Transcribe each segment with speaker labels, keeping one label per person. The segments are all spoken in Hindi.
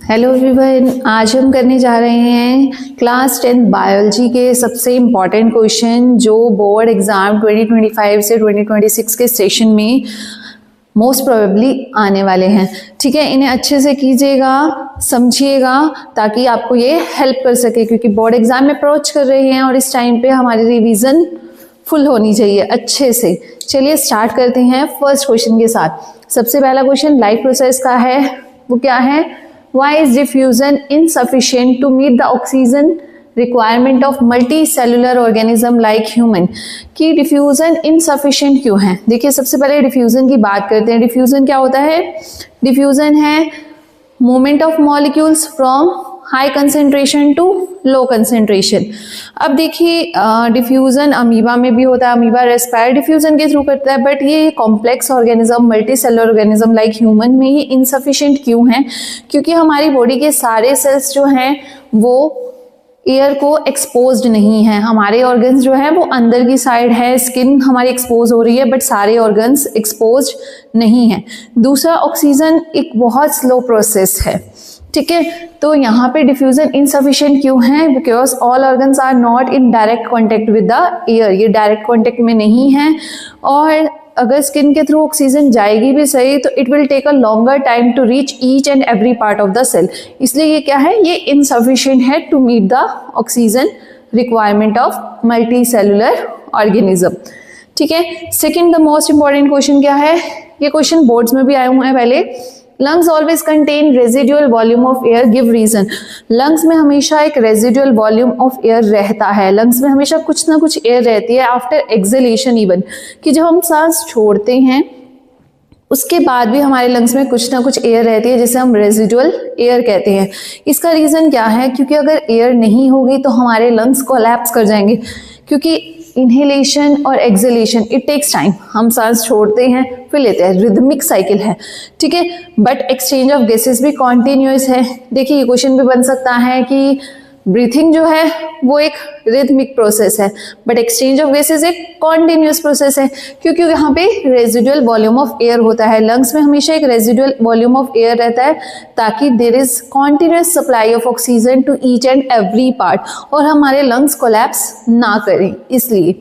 Speaker 1: हेलो एवरीवन, आज हम करने जा रहे हैं क्लास 10 बायोलॉजी के सबसे इम्पॉर्टेंट क्वेश्चन जो बोर्ड एग्ज़ाम 2025 से 2026 के सेशन में मोस्ट प्रोबेबली आने वाले हैं। ठीक है, इन्हें अच्छे से कीजिएगा, समझिएगा ताकि आपको ये हेल्प कर सके, क्योंकि बोर्ड एग्ज़ाम में अप्रोच कर रहे हैं और इस टाइम पे हमारी रिवीजन फुल होनी चाहिए अच्छे से। चलिए स्टार्ट करते हैं फर्स्ट क्वेश्चन के साथ। सबसे पहला क्वेश्चन लाइफ प्रोसेस का है, वो क्या है? Why is diffusion insufficient to meet the oxygen requirement of multicellular organism like human? कि डिफ्यूजन इनसफिशिएंट क्यों है? देखिए, सबसे पहले डिफ्यूजन की बात करते हैं। डिफ्यूजन क्या होता है? डिफ्यूजन है movement of molecules from high concentration to low concentration. अब देखिए, डिफ्यूजन अमीबा में भी होता है, अमीबा रेस्पायर डिफ्यूजन के थ्रू करता है, बट ये complex organism, multi cellular organism like human में ये इनसफिशिएंट क्यों है? क्योंकि हमारी बॉडी के सारे सेल्स जो हैं वो एयर को एक्सपोज्ड नहीं है। हमारे ऑर्गन्स जो है वो अंदर की साइड है, स्किन हमारी एक्सपोज हो रही है, बट सारे ऑर्गन्स एक्सपोज्ड नहीं है। दूसरा, ऑक्सीजन एक बहुत स्लो प्रोसेस है। ठीक है, तो यहाँ पे डिफ्यूजन इनसफिशिएंट क्यों है? Because all organs are not in direct contact with the air, ये डायरेक्ट कॉन्टेक्ट में नहीं है, और अगर स्किन के थ्रू ऑक्सीजन जाएगी भी सही तो it will take a longer time to reach each and every part of the cell. इसलिए ये क्या है? ये इनसफिशिएंट है to meet the oxygen requirement of multi cellular organism. ठीक है, second the most important question क्या है? ये क्वेश्चन बोर्ड्स में भी आए हुए हैं पहले। Lungs always contain residual volume of air, give reason. Lungs में हमेशा एक रेजिडुअल वॉल्यूम ऑफ एयर रहता है, लंग्स में हमेशा कुछ ना कुछ एयर रहती है आफ्टर एक्सहेलेशन इवन, कि जब हम सांस छोड़ते हैं उसके बाद भी हमारे लंग्स में कुछ ना कुछ एयर रहती है, जिसे हम रेजिडुअल एयर कहते हैं। इसका रीज़न क्या है? क्योंकि अगर एयर नहीं होगी तो हमारे लंग्स कोलैप्स कर जाएंगे, क्योंकि इनहेलेशन और एक्सहेलेशन इट टेक्स टाइम। हम सांस छोड़ते हैं फिर लेते हैं, रिदमिक साइकिल है। ठीक है, बट एक्सचेंज ऑफ गैसेस भी कॉन्टिन्यूस है। देखिए, ये क्वेश्चन भी बन सकता है कि ब्रीथिंग जो है वो एक रिदमिक प्रोसेस है, बट एक्सचेंज ऑफ गैसेस एक कॉन्टिन्यूस प्रोसेस है, क्योंकि यहाँ पे रेजिडुअल वॉल्यूम ऑफ एयर होता है। लंग्स में हमेशा एक रेजिडुअल वॉल्यूम ऑफ एयर रहता है ताकि there is continuous supply of oxygen to each and every part, और हमारे लंग्स कोलैप्स ना करें इसलिए।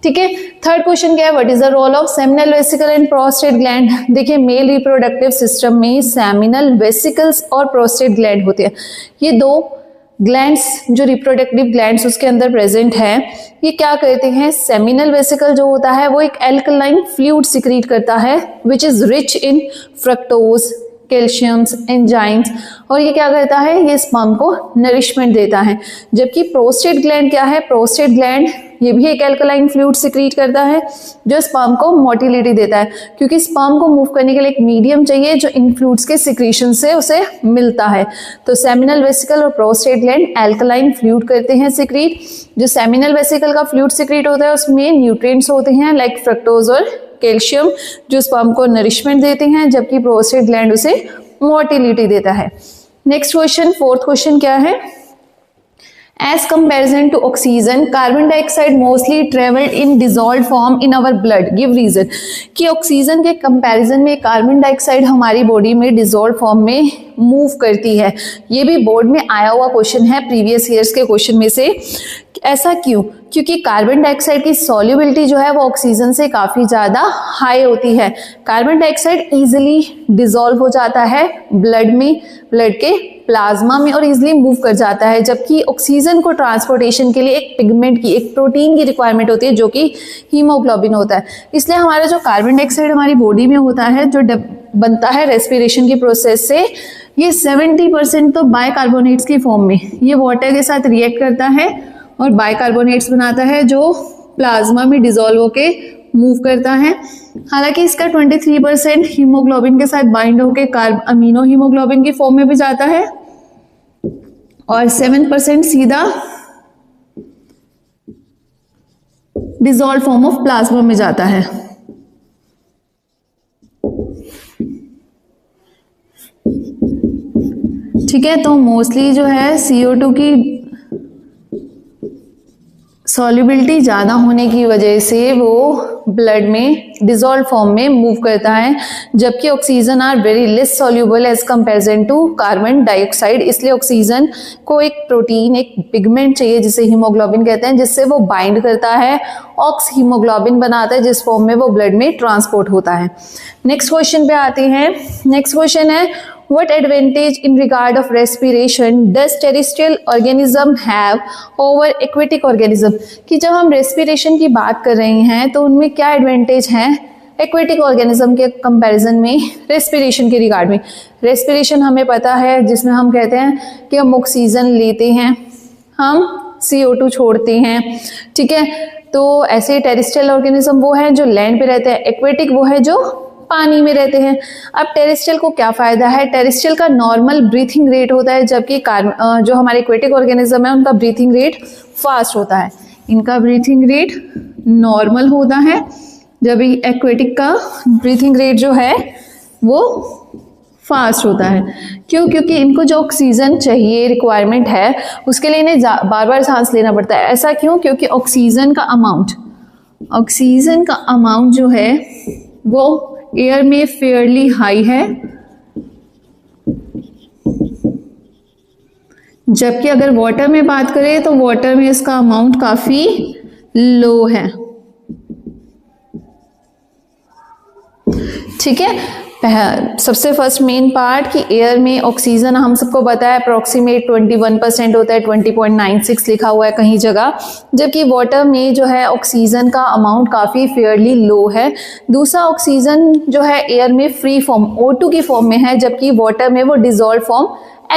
Speaker 1: ठीक है, थर्ड क्वेश्चन क्या है? What is the role of seminal vesicle and prostate gland? देखिए, मेल रिप्रोडक्टिव सिस्टम में सेमिनल वेसिकल्स और प्रोस्टेट ग्लैंड होते हैं। ये दो ग्लैंड्स जो रिप्रोडक्टिव ग्लैंड्स उसके अंदर प्रेजेंट है, ये क्या करते हैं? सेमिनल वेसिकल जो होता है वो एक एल्कलाइन फ्लूइड सिक्रीट करता है which is rich in fructose, calciums, enzymes, और ये क्या करता है? ये स्पर्म को नरिशमेंट देता है। जबकि प्रोस्टेट ग्लैंड क्या है? प्रोस्टेट ग्लैंड ये भी एक एल्कलाइन फ्लूइड सिक्रीट करता है जो स्पर्म को मोटिलिटी देता है, क्योंकि स्पर्म को मूव करने के लिए एक मीडियम चाहिए जो इन फ्लूइड्स के सिक्रीशन से उसे मिलता है। तो सेमिनल वेसिकल और प्रोस्टेट ग्लैंड एल्कलाइन फ्लूइड करते हैं सिक्रीट। जो सेमिनल वेसिकल का फ्लूइड सिक्रीट होता है उसमें न्यूट्रिएंट्स होते हैं लाइक फ्रक्टोज और कैल्शियम जो स्पर्म को नरिशमेंट देते हैं, जबकि प्रोस्टेट ग्लैंड उसे मोटिलिटी देता है। नेक्स्ट क्वेश्चन, फोर्थ क्वेश्चन क्या है? As comparison to oxygen, carbon dioxide mostly traveled in dissolved form in our blood. Give reason. कि ऑक्सीजन के कंपैरिजन में कार्बन डाइऑक्साइड हमारी बॉडी में डिजॉल्व फॉर्म में मूव करती है। ये भी बोर्ड में आया हुआ क्वेश्चन है प्रीवियस ईयर्स के क्वेश्चन में से। ऐसा क्यों? क्योंकि कार्बन डाइऑक्साइड की सॉल्युबिलिटी जो है वो ऑक्सीजन से काफ़ी ज़्यादा हाई होती है। कार्बन डाइऑक्साइड ईजिली डिजॉल्व हो जाता है ब्लड में, ब्लड के प्लाज्मा में, और इजिली मूव कर जाता है, जबकि ऑक्सीजन को ट्रांसपोर्टेशन के लिए एक पिगमेंट की, एक प्रोटीन की रिक्वायरमेंट होती है जो कि हीमोग्लोबिन होता है। इसलिए हमारा जो कार्बन डाइऑक्साइड हमारी बॉडी में होता है, जो बनता है रेस्पिरेशन की प्रोसेस से, ये 70% तो बाइकार्बोनेट्स की फॉर्म में ये वाटर के साथ रिएक्ट करता है और बाइकार्बोनेट्स बनाता है जो प्लाज्मा में डिजॉल्व होके मूव करता है। हालांकि इसका 23% हीमोग्लोबिन के साथ बाइंड होकर अमीनो हीमोग्लोबिन की फॉर्म में भी जाता है, और 7% सीधा डिजॉल्व फॉर्म ऑफ प्लाज्मा में जाता है। ठीक है, तो मोस्टली जो है CO2 की सॉल्युबिलिटी ज़्यादा होने की वजह से वो ब्लड में डिजॉल्व फॉर्म में मूव करता है, जबकि oxygen are very less soluble as comparison to carbon dioxide. इसलिए ऑक्सीजन को एक प्रोटीन, एक पिगमेंट चाहिए जिसे हीमोग्लोबिन कहते हैं, जिससे वो बाइंड करता है, ऑक्स हीमोग्लोबिन बनाता है, जिस फॉर्म में वो ब्लड में ट्रांसपोर्ट होता है। नेक्स्ट क्वेश्चन पे आते हैं। नेक्स्ट क्वेश्चन है what advantage in regard of respiration does terrestrial organism have over aquatic organism? कि जब हम रेस्पिरेशन की बात कर रहे हैं तो उनमें क्या एडवांटेज है एक्वेटिक ऑर्गेनिज्म के कंपैरिजन में रेस्पिरेशन के रिगार्ड में। रेस्पिरेशन हमें पता है, जिसमें हम कहते हैं कि हम ऑक्सीजन लेते हैं, हम CO2 छोड़ते हैं, ठीक है। तो ऐसे टेरेस्ट्रियल ऑर्गेनिज्म वो हैं जो लैंड पे रहते हैं, एक्वेटिक वो है जो पानी में रहते हैं। अब टेरेस्ट्रियल को क्या फायदा है? टेरेस्ट्रियल का नॉर्मल ब्रीथिंग रेट होता है, जबकि जो हमारे एक्वेटिक ऑर्गेनिज्म है उनका ब्रीथिंग रेट फास्ट होता है। इनका ब्रीथिंग रेट नॉर्मल होता है, जब एक्वेटिक का ब्रीथिंग रेट जो है वो फास्ट होता है। क्यों? क्योंकि इनको जो ऑक्सीजन चाहिए, रिक्वायरमेंट है, उसके लिए इन्हें बार बार सांस लेना पड़ता है। ऐसा क्यों? क्योंकि ऑक्सीजन का अमाउंट जो है वो एयर में फेयरली हाई है, जबकि अगर वाटर में बात करें तो वाटर में इसका अमाउंट काफी लो है, ठीक है। सबसे फर्स्ट मेन पार्ट कि एयर में ऑक्सीजन हम सबको पता है अप्रोक्सीमेट 21% होता है, 20.96 लिखा हुआ है कहीं जगह, जबकि वाटर में जो है ऑक्सीजन का अमाउंट काफ़ी फेयरली लो है। दूसरा, ऑक्सीजन जो है एयर में फ्री फॉर्म O2 की फॉर्म में है, जबकि वाटर में वो डिजॉल्व फॉर्म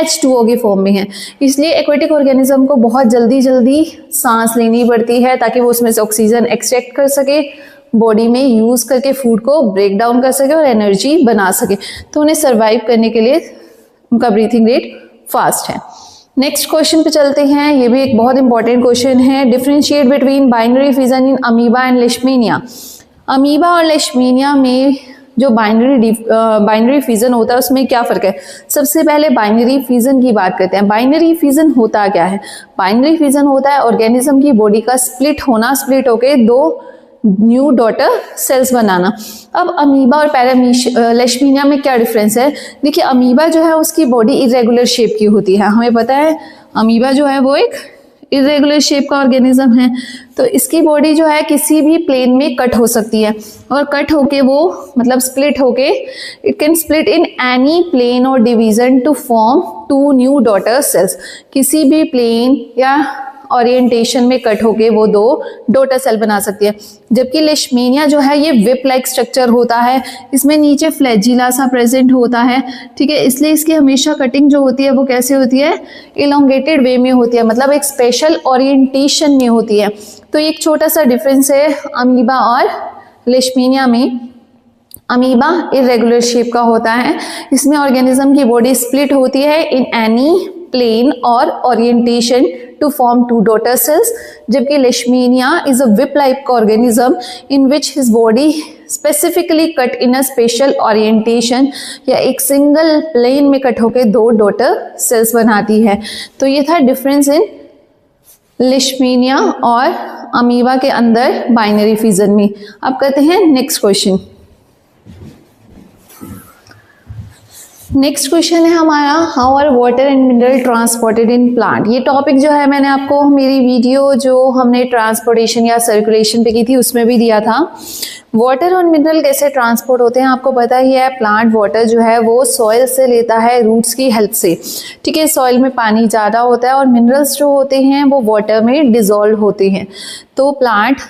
Speaker 1: H2O की फॉर्म में है। इसलिए एक्वेटिक ऑर्गेनिज्म को बहुत जल्दी सांस लेनी पड़ती है ताकि वो उसमें से ऑक्सीजन एक्सट्रैक्ट कर सके, बॉडी में यूज करके फूड को ब्रेक डाउन कर सके और एनर्जी बना सके। तो उन्हें सर्वाइव करने के लिए उनका ब्रीथिंग रेट फास्ट है। नेक्स्ट क्वेश्चन पे चलते हैं। ये भी एक बहुत इंपॉर्टेंट क्वेश्चन है। Differentiate between binary fission in amoeba and leishmania. Amoeba और लेशमीनिया में जो बाइनरी फिजन होता है उसमें क्या फ़र्क है? सबसे पहले बाइनरी फिजन की बात करते हैं। बाइनरी फिजन होता क्या है? बाइनरी फिजन होता है ऑर्गेनिज्म की बॉडी का स्प्लिट होना, स्प्लिट होके दो न्यू डॉटर सेल्स बनाना। अब अमीबा और लेशमीनिया में क्या डिफरेंस है? देखिए, अमीबा जो है उसकी बॉडी इरेगुलर शेप की होती है। हमें पता है अमीबा जो है वो एक इरेगुलर शेप का ऑर्गेनिज्म है, तो इसकी बॉडी जो है किसी भी प्लेन में कट हो सकती है, और कट होके वो मतलब स्प्लिट होके it can split in any plane और division to form 2 new daughter cells. किसी भी प्लेन या ओरिएंटेशन में कट होके वो 2 डॉटर सेल बना सकती है। जबकि लेशमीनिया जो है ये विप लाइक स्ट्रक्चर होता है, इसमें नीचे फ्लैजिला सा प्रेजेंट होता है, ठीक है। इसलिए इसकी हमेशा कटिंग जो होती है वो कैसे होती है? इलोंगेटेड वे में होती है, मतलब एक स्पेशल ओरिएंटेशन में होती है। तो एक छोटा सा डिफरेंस है अमीबा और लेशमीनिया में। अमीबा इरेगुलर शेप का होता है, इसमें ऑर्गेनिज्म की बॉडी स्प्लिट होती है इन एनी प्लेन और orientation to form 2 daughter cells, जबकि लेशमीनिया is a whip-like organism in which his body specifically cut in a special orientation, या एक सिंगल प्लेन में कट होकर 2 डॉटर सेल्स बनाती है। तो ये था डिफरेंस इन लेशमीनिया और अमीबा के अंदर बाइनरी फिजन में। अब करते हैं नेक्स्ट क्वेश्चन। नेक्स्ट क्वेश्चन है हमारा, how are water and mineral transported in plant. ये टॉपिक जो है मैंने आपको मेरी वीडियो जो हमने ट्रांसपोर्टेशन या सर्कुलेशन पे की थी उसमें भी दिया था। वाटर और मिनरल कैसे ट्रांसपोर्ट होते हैं आपको पता ही है। प्लांट वाटर जो है वो सॉइल से लेता है रूट्स की हेल्प से, ठीक है। सॉइल में पानी ज़्यादा होता है और मिनरल्स जो होते हैं वो वाटर में डिजॉल्व होते हैं। तो प्लांट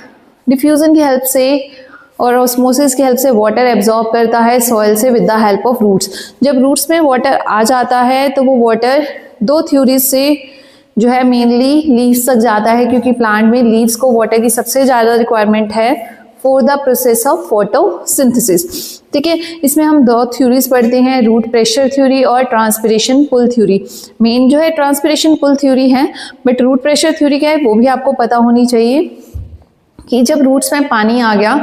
Speaker 1: डिफ्यूजन की हेल्प से और ऑस्मोसिस की हेल्प से वाटर एब्जॉर्ब करता है सॉइल से with the help of roots. जब रूट्स में वाटर आ जाता है तो वो वाटर 2 थ्योरीज से जो है मेनली लीव्स तक जाता है, क्योंकि प्लांट में लीव्स को वाटर की सबसे ज़्यादा रिक्वायरमेंट है for the process of photosynthesis, ठीक है। इसमें हम 2 थ्योरीज पढ़ते हैं, रूट प्रेशर थ्योरी और ट्रांसपिरेशन पुल थ्योरी। मेन जो है ट्रांसपिरेशन पुल थ्योरी है, बट रूट प्रेशर थ्योरी क्या है वो भी आपको पता होनी चाहिए। कि जब रूट्स में पानी आ गया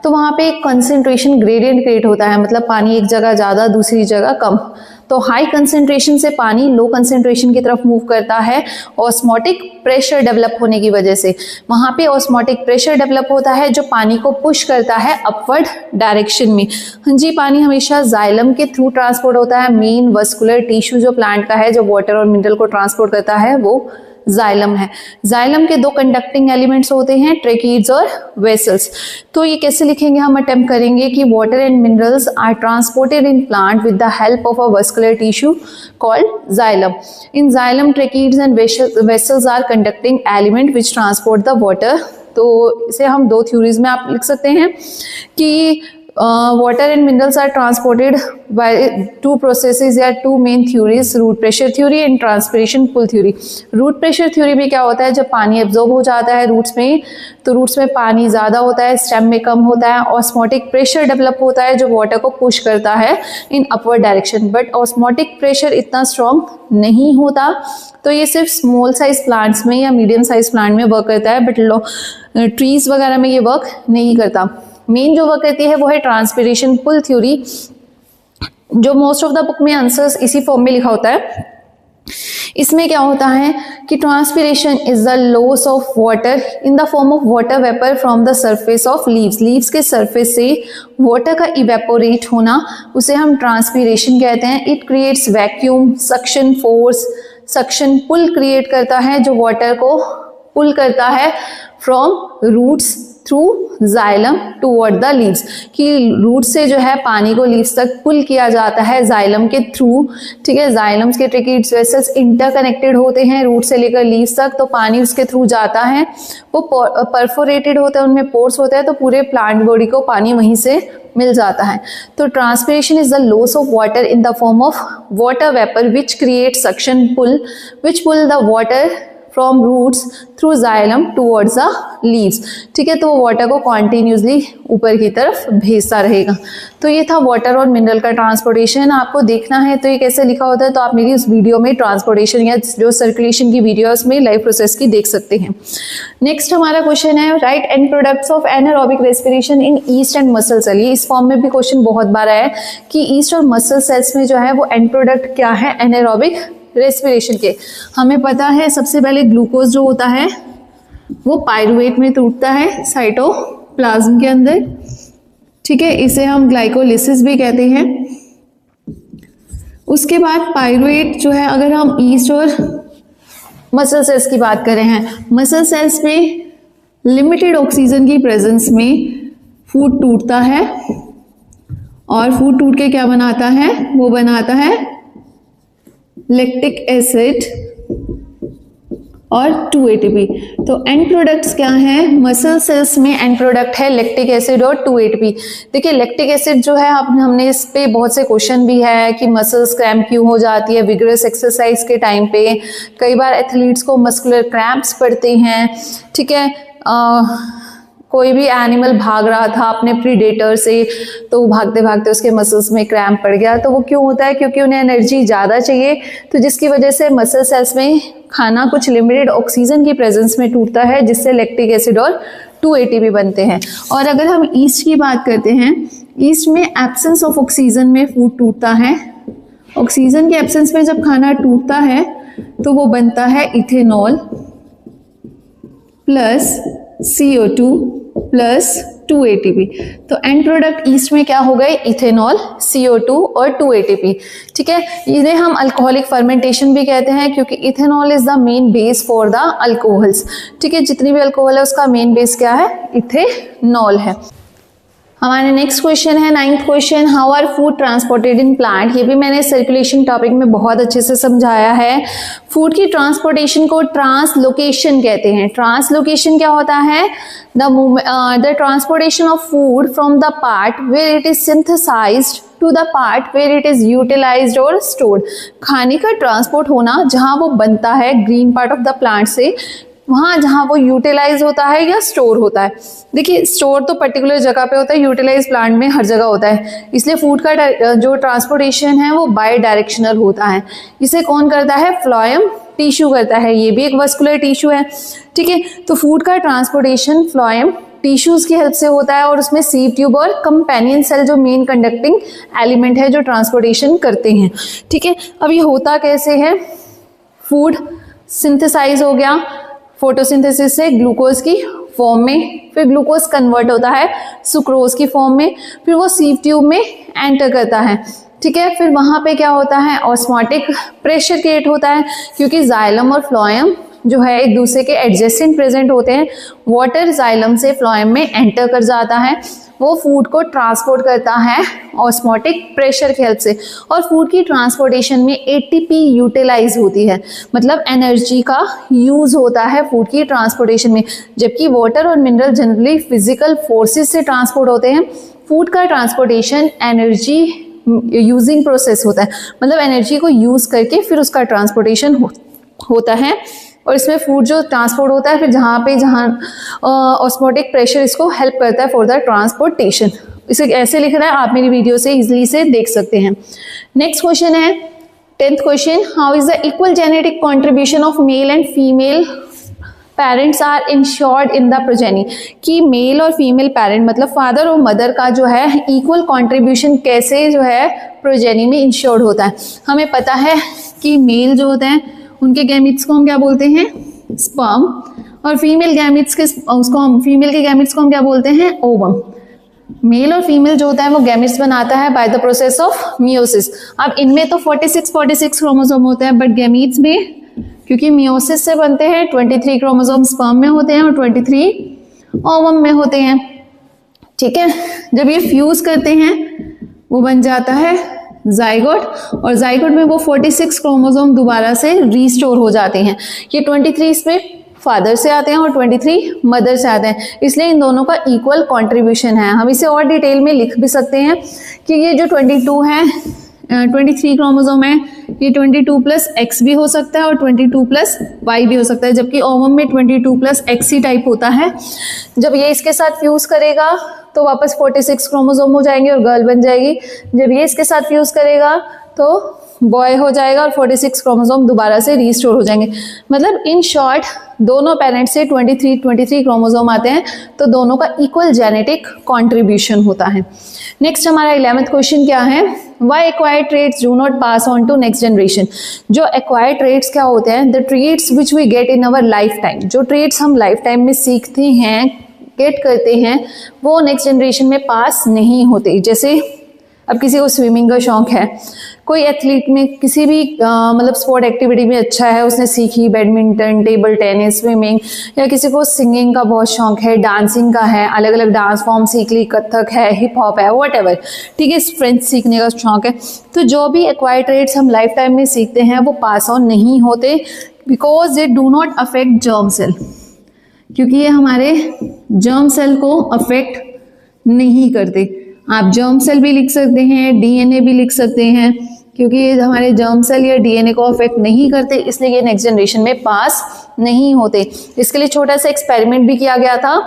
Speaker 1: तो वहाँ पे एक कंसंट्रेशन ग्रेडियंट क्रिएट होता है, मतलब पानी एक जगह ज़्यादा दूसरी जगह कम। तो हाई कंसंट्रेशन से पानी लो कंसंट्रेशन की तरफ मूव करता है ऑस्मोटिक प्रेशर डेवलप होने की वजह से। वहाँ पे ऑस्मोटिक प्रेशर डेवलप होता है जो पानी को पुश करता है अपवर्ड डायरेक्शन में। हाँ जी, पानी हमेशा जाइलम के थ्रू ट्रांसपोर्ट होता है। मेन वस्कुलर टिश्यू जो प्लांट का है, जो वाटर और मिनरल को ट्रांसपोर्ट करता है, वो जाइलम है। जाइलम के दो कंडक्टिंग एलिमेंट्स होते हैं, ट्रेकीड्स और वेसल्स। तो ये कैसे लिखेंगे, हम अटेम्प्ट करेंगे कि water and minerals are transported in plant with the help of a vascular tissue called xylem. In xylem tracheids and vessels are conducting element which transport the water. तो इसे हम दो थ्योरीज में आप लिख सकते हैं कि water and minerals are transported by two processes या two main theories, root pressure theory and transpiration pull theory। root pressure theory में क्या होता है, जब पानी एब्जॉर्ब हो जाता है रूट्स में, तो रूट्स में पानी ज़्यादा होता है, स्टेम में कम होता है। ऑस्मोटिक प्रेशर डेवलप होता है जो वाटर को पुश करता है in upward direction, but osmotic pressure इतना स्ट्रॉन्ग नहीं होता। तो ये सिर्फ स्मॉल साइज प्लांट्स में या मीडियम साइज प्लांट में वर्क करता है, बट ट्रीज वगैरह में ये वर्क नहीं करता। मेन जो वर्क करती है वो है ट्रांसपिरेशन पुल थ्योरी, जो मोस्ट ऑफ द बुक में आंसर्स इसी फॉर्म में लिखा होता है। इसमें क्या होता है कि transpiration is the loss of water in the form of water vapour from the surface of leaves. Leaves के सरफेस से वाटर का इवेपोरेट होना, उसे हम ट्रांसपिरेशन कहते हैं। It creates vacuum, suction force, suction pull create करता है जो वाटर को पुल करता है from roots through xylem toward the leaves, कि रूट से जो है पानी को लीव्स तक पुल किया जाता है जाइलम के थ्रू। ठीक है, जाइलम्स के ट्रेकीड्स वेसल्स इंटरकनेक्टेड होते हैं रूट से लेकर लीव्स तक, तो पानी उसके थ्रू जाता है। वो परफोरेटेड होता है, उनमें पोर्स होता है, तो पूरे प्लांट बॉडी को पानी वहीं से मिल जाता है। तो transpiration is the loss of water in the form of water vapour which create suction pull which pull the water from roots through xylem towards the leaves. ठीक है, तो वो वाटर को कॉन्टिन्यूसली ऊपर की तरफ भेजता रहेगा। तो ये था वाटर और मिनरल का ट्रांसपोर्टेशन। आपको देखना है तो ये कैसे लिखा होता है, तो आप मेरी उस वीडियो में ट्रांसपोर्टेशन या जो सर्कुलेशन की वीडियो है उसमें लाइव प्रोसेस की देख सकते हैं। नेक्स्ट हमारा क्वेश्चन है, write end products of anaerobic respiration in yeast and muscle cell. इस फॉर्म में भी क्वेश्चन बहुत बार आया है कि ईस्ट और मसल सेल्स में जो है वो एंड प्रोडक्ट क्या है एनारोबिक रेस्पिरेशन के। हमें पता है सबसे पहले ग्लूकोज जो होता है वो पायरुवेट में टूटता है साइटोप्लाज्म के अंदर। ठीक है, इसे हम ग्लाइकोलिसिस भी कहते हैं। उसके बाद पायरुवेट जो है, अगर हम ईस्ट और मसल सेल्स की बात करें हैं, मसल सेल्स में लिमिटेड ऑक्सीजन की प्रेजेंस में फूड टूटता है, और फूड टूट के क्या बनाता है, वो बनाता है लैक्टिक एसिड और 2 ATP। तो एंड प्रोडक्ट्स क्या है, मसल सेल्स में एंड प्रोडक्ट है लैक्टिक एसिड और 2 ATP। देखिए लैक्टिक एसिड जो है, हमने इस पे बहुत से क्वेश्चन भी है कि मसल्स क्रैम्प क्यों हो जाती है विगरस एक्सरसाइज के टाइम पे। कई बार एथलीट्स को मस्कुलर क्रैम्प्स पड़ते हैं। ठीक है, कोई भी एनिमल भाग रहा था अपने प्रीडेटर से, तो भागते भागते उसके मसल्स में क्रैम्प पड़ गया। तो वो क्यों होता है, क्योंकि उन्हें एनर्जी ज़्यादा चाहिए, तो जिसकी वजह से मसल सेल्स में खाना कुछ लिमिटेड ऑक्सीजन की प्रेजेंस में टूटता है, जिससे लैक्टिक एसिड और 2 ATP बनते हैं। और अगर हम ईस्ट की बात करते हैं, ईस्ट में एब्सेंस ऑफ ऑक्सीजन में फूड टूटता है। ऑक्सीजन के एब्सेंस में जब खाना टूटता है तो वो बनता है ethanol plus CO2 plus 2 ATP। तो एंड प्रोडक्ट ईस्ट में क्या हो गए, इथेनॉल, CO2 और 2 ATP। ठीक है, इन्हें हम अल्कोहलिक फर्मेंटेशन भी कहते हैं, क्योंकि ethanol is the main base for the alcohols. ठीक है, जितनी भी अल्कोहल है उसका मेन बेस क्या है, इथेनॉल है। हमारे नेक्स्ट क्वेश्चन है 9th question, how are food transported in plant. ये भी मैंने सर्कुलेशन टॉपिक में बहुत अच्छे से समझाया है। फूड की ट्रांसपोर्टेशन को ट्रांसलोकेशन कहते हैं। ट्रांसलोकेशन क्या होता है, the transportation of food from the part where it is synthesised to the part where it is utilised और स्टोर्ड। खाने का ट्रांसपोर्ट होना जहाँ वो बनता है green part of the plant से, वहाँ जहाँ वो यूटिलाइज होता है या स्टोर होता है। देखिए स्टोर तो पर्टिकुलर जगह पे होता है, यूटिलाइज प्लांट में हर जगह होता है। इसलिए फूड का जो ट्रांसपोर्टेशन है वो बाय डायरेक्शनल होता है। इसे कौन करता है, फ्लोएम टिश्यू करता है। ये भी एक वस्कुलर टिश्यू है। ठीक है, तो फूड का ट्रांसपोर्टेशन फ्लोएम टिश्यूज़ की हेल्प से होता है और उसमें सीव ट्यूब और कंपेनियन सेल जो मेन कंडक्टिंग एलिमेंट है जो ट्रांसपोर्टेशन करते हैं। ठीक है, अब ये होता कैसे है, फूड सिंथेसाइज हो गया फोटोसिंथेसिस से ग्लूकोज की फॉर्म में, फिर ग्लूकोज कन्वर्ट होता है सुक्रोज की फॉर्म में, फिर वो सीव ट्यूब में एंटर करता है। ठीक है, फिर वहाँ पे क्या होता है, ऑस्मोटिक प्रेशर क्रिएट होता है क्योंकि जाइलम और फ्लोएम जो है एक दूसरे के एडजेसेंट प्रेजेंट होते हैं। वाटर जाइलम से फ्लोएम में एंटर कर जाता है, वो फूड को ट्रांसपोर्ट करता है ऑस्मोटिक प्रेशर की हेल्प से, और फूड की ट्रांसपोर्टेशन में एटीपी यूटिलाइज होती है, मतलब एनर्जी का यूज होता है फूड की ट्रांसपोर्टेशन में। जबकि वाटर और मिनरल जनरली फिजिकल फोर्सेस से ट्रांसपोर्ट होते हैं, फूड का ट्रांसपोर्टेशन एनर्जी यूजिंग प्रोसेस होता है, मतलब एनर्जी को यूज करके फिर उसका ट्रांसपोर्टेशन होता है। और इसमें फूड जो ट्रांसपोर्ट होता है फिर जहाँ ऑस्मोटिक प्रेशर इसको हेल्प करता है फॉर द ट्रांसपोर्टेशन। इसे ऐसे लिख रहा है, आप मेरी वीडियो से इजीली से देख सकते हैं। नेक्स्ट क्वेश्चन है 10th question, how is the equal genetic contribution of male and female parents are ensured in the progeny, कि मेल और फीमेल पेरेंट मतलब फादर और मदर का जो है इक्वल कंट्रीब्यूशन कैसे जो है प्रोजेनी में इंश्योर्ड होता है। हमें पता है कि मेल जो होते हैं उनके गैमिट्स को हम क्या बोलते हैं, स्पर्म, और फीमेल गैमिट्स के फीमेल के गैमिट्स को हम क्या बोलते हैं, ओवम। मेल और फीमेल जो होता है वो गैमिट्स बनाता है by the process of meiosis. अब इनमें तो 46 क्रोमोसोम होते हैं, बट गैमिट्स में क्योंकि मियोसिस से बनते हैं 23 क्रोमोसोम स्पर्म में होते हैं और 23 ओवम में होते हैं। ठीक है, जब ये फ्यूज करते हैं वो बन जाता है जाइगोट, और जाइगोट में वो 46 क्रोमोसोम दोबारा से रीस्टोर हो जाते हैं। ये 23 इसमें फादर से आते हैं और 23 मदर से आते हैं, इसलिए इन दोनों का इक्वल कंट्रीब्यूशन है। हम इसे और डिटेल में लिख भी सकते हैं कि ये जो 22 है 23 क्रोमोसोम है, ये 22 प्लस एक्स भी हो सकता है और 22 प्लस वाई भी हो सकता है, जबकि ओवम में 22 प्लस एक्स ही टाइप होता है। जब ये इसके साथ फ्यूज करेगा तो वापस 46 क्रोमोसोम हो जाएंगे और गर्ल बन जाएगी। जब ये इसके साथ फ्यूज करेगा तो बॉय हो जाएगा और 46 क्रोमोसोम दोबारा से रीस्टोर हो जाएंगे। मतलब इन शॉर्ट दोनों पेरेंट्स से 23 क्रोमोसोम आते हैं, तो दोनों का इक्वल जेनेटिक कॉन्ट्रीब्यूशन होता है। नेक्स्ट हमारा 11th क्वेश्चन क्या है, why acquired traits do not pass on to next generation. जो एक्वायर्ड ट्रेट्स क्या होते हैं, the traits which we get in our lifetime, जो ट्रेट्स हम लाइफ टाइम में सीखते हैं गेट करते हैं वो नेक्स्ट जनरेशन में पास नहीं होते। जैसे अब किसी को स्विमिंग का शौक है, कोई एथलीट में किसी भी मतलब स्पोर्ट एक्टिविटी में अच्छा है, उसने सीखी बैडमिंटन, टेबल टेनिस, स्विमिंग, या किसी को सिंगिंग का बहुत शौक है, डांसिंग का है, अलग अलग डांस फॉर्म सीख ली, कथक है, हिप हॉप है, व्हाटएवर, ठीक है, फ्रेंच सीखने का शौक है। तो जो भी एक्वायर्ड ट्रेट्स हम लाइफ टाइम में सीखते हैं वो पास ऑन नहीं होते, because they do not affect germ cell, क्योंकि ये हमारे जर्म सेल को अफेक्ट नहीं करते। आप जर्म सेल भी लिख सकते हैं, डीएनए भी लिख सकते हैं, क्योंकि ये हमारे जर्म सेल या डीएनए को अफेक्ट नहीं करते, इसलिए ये नेक्स्ट जनरेशन में पास नहीं होते। इसके लिए छोटा सा एक्सपेरिमेंट भी किया गया था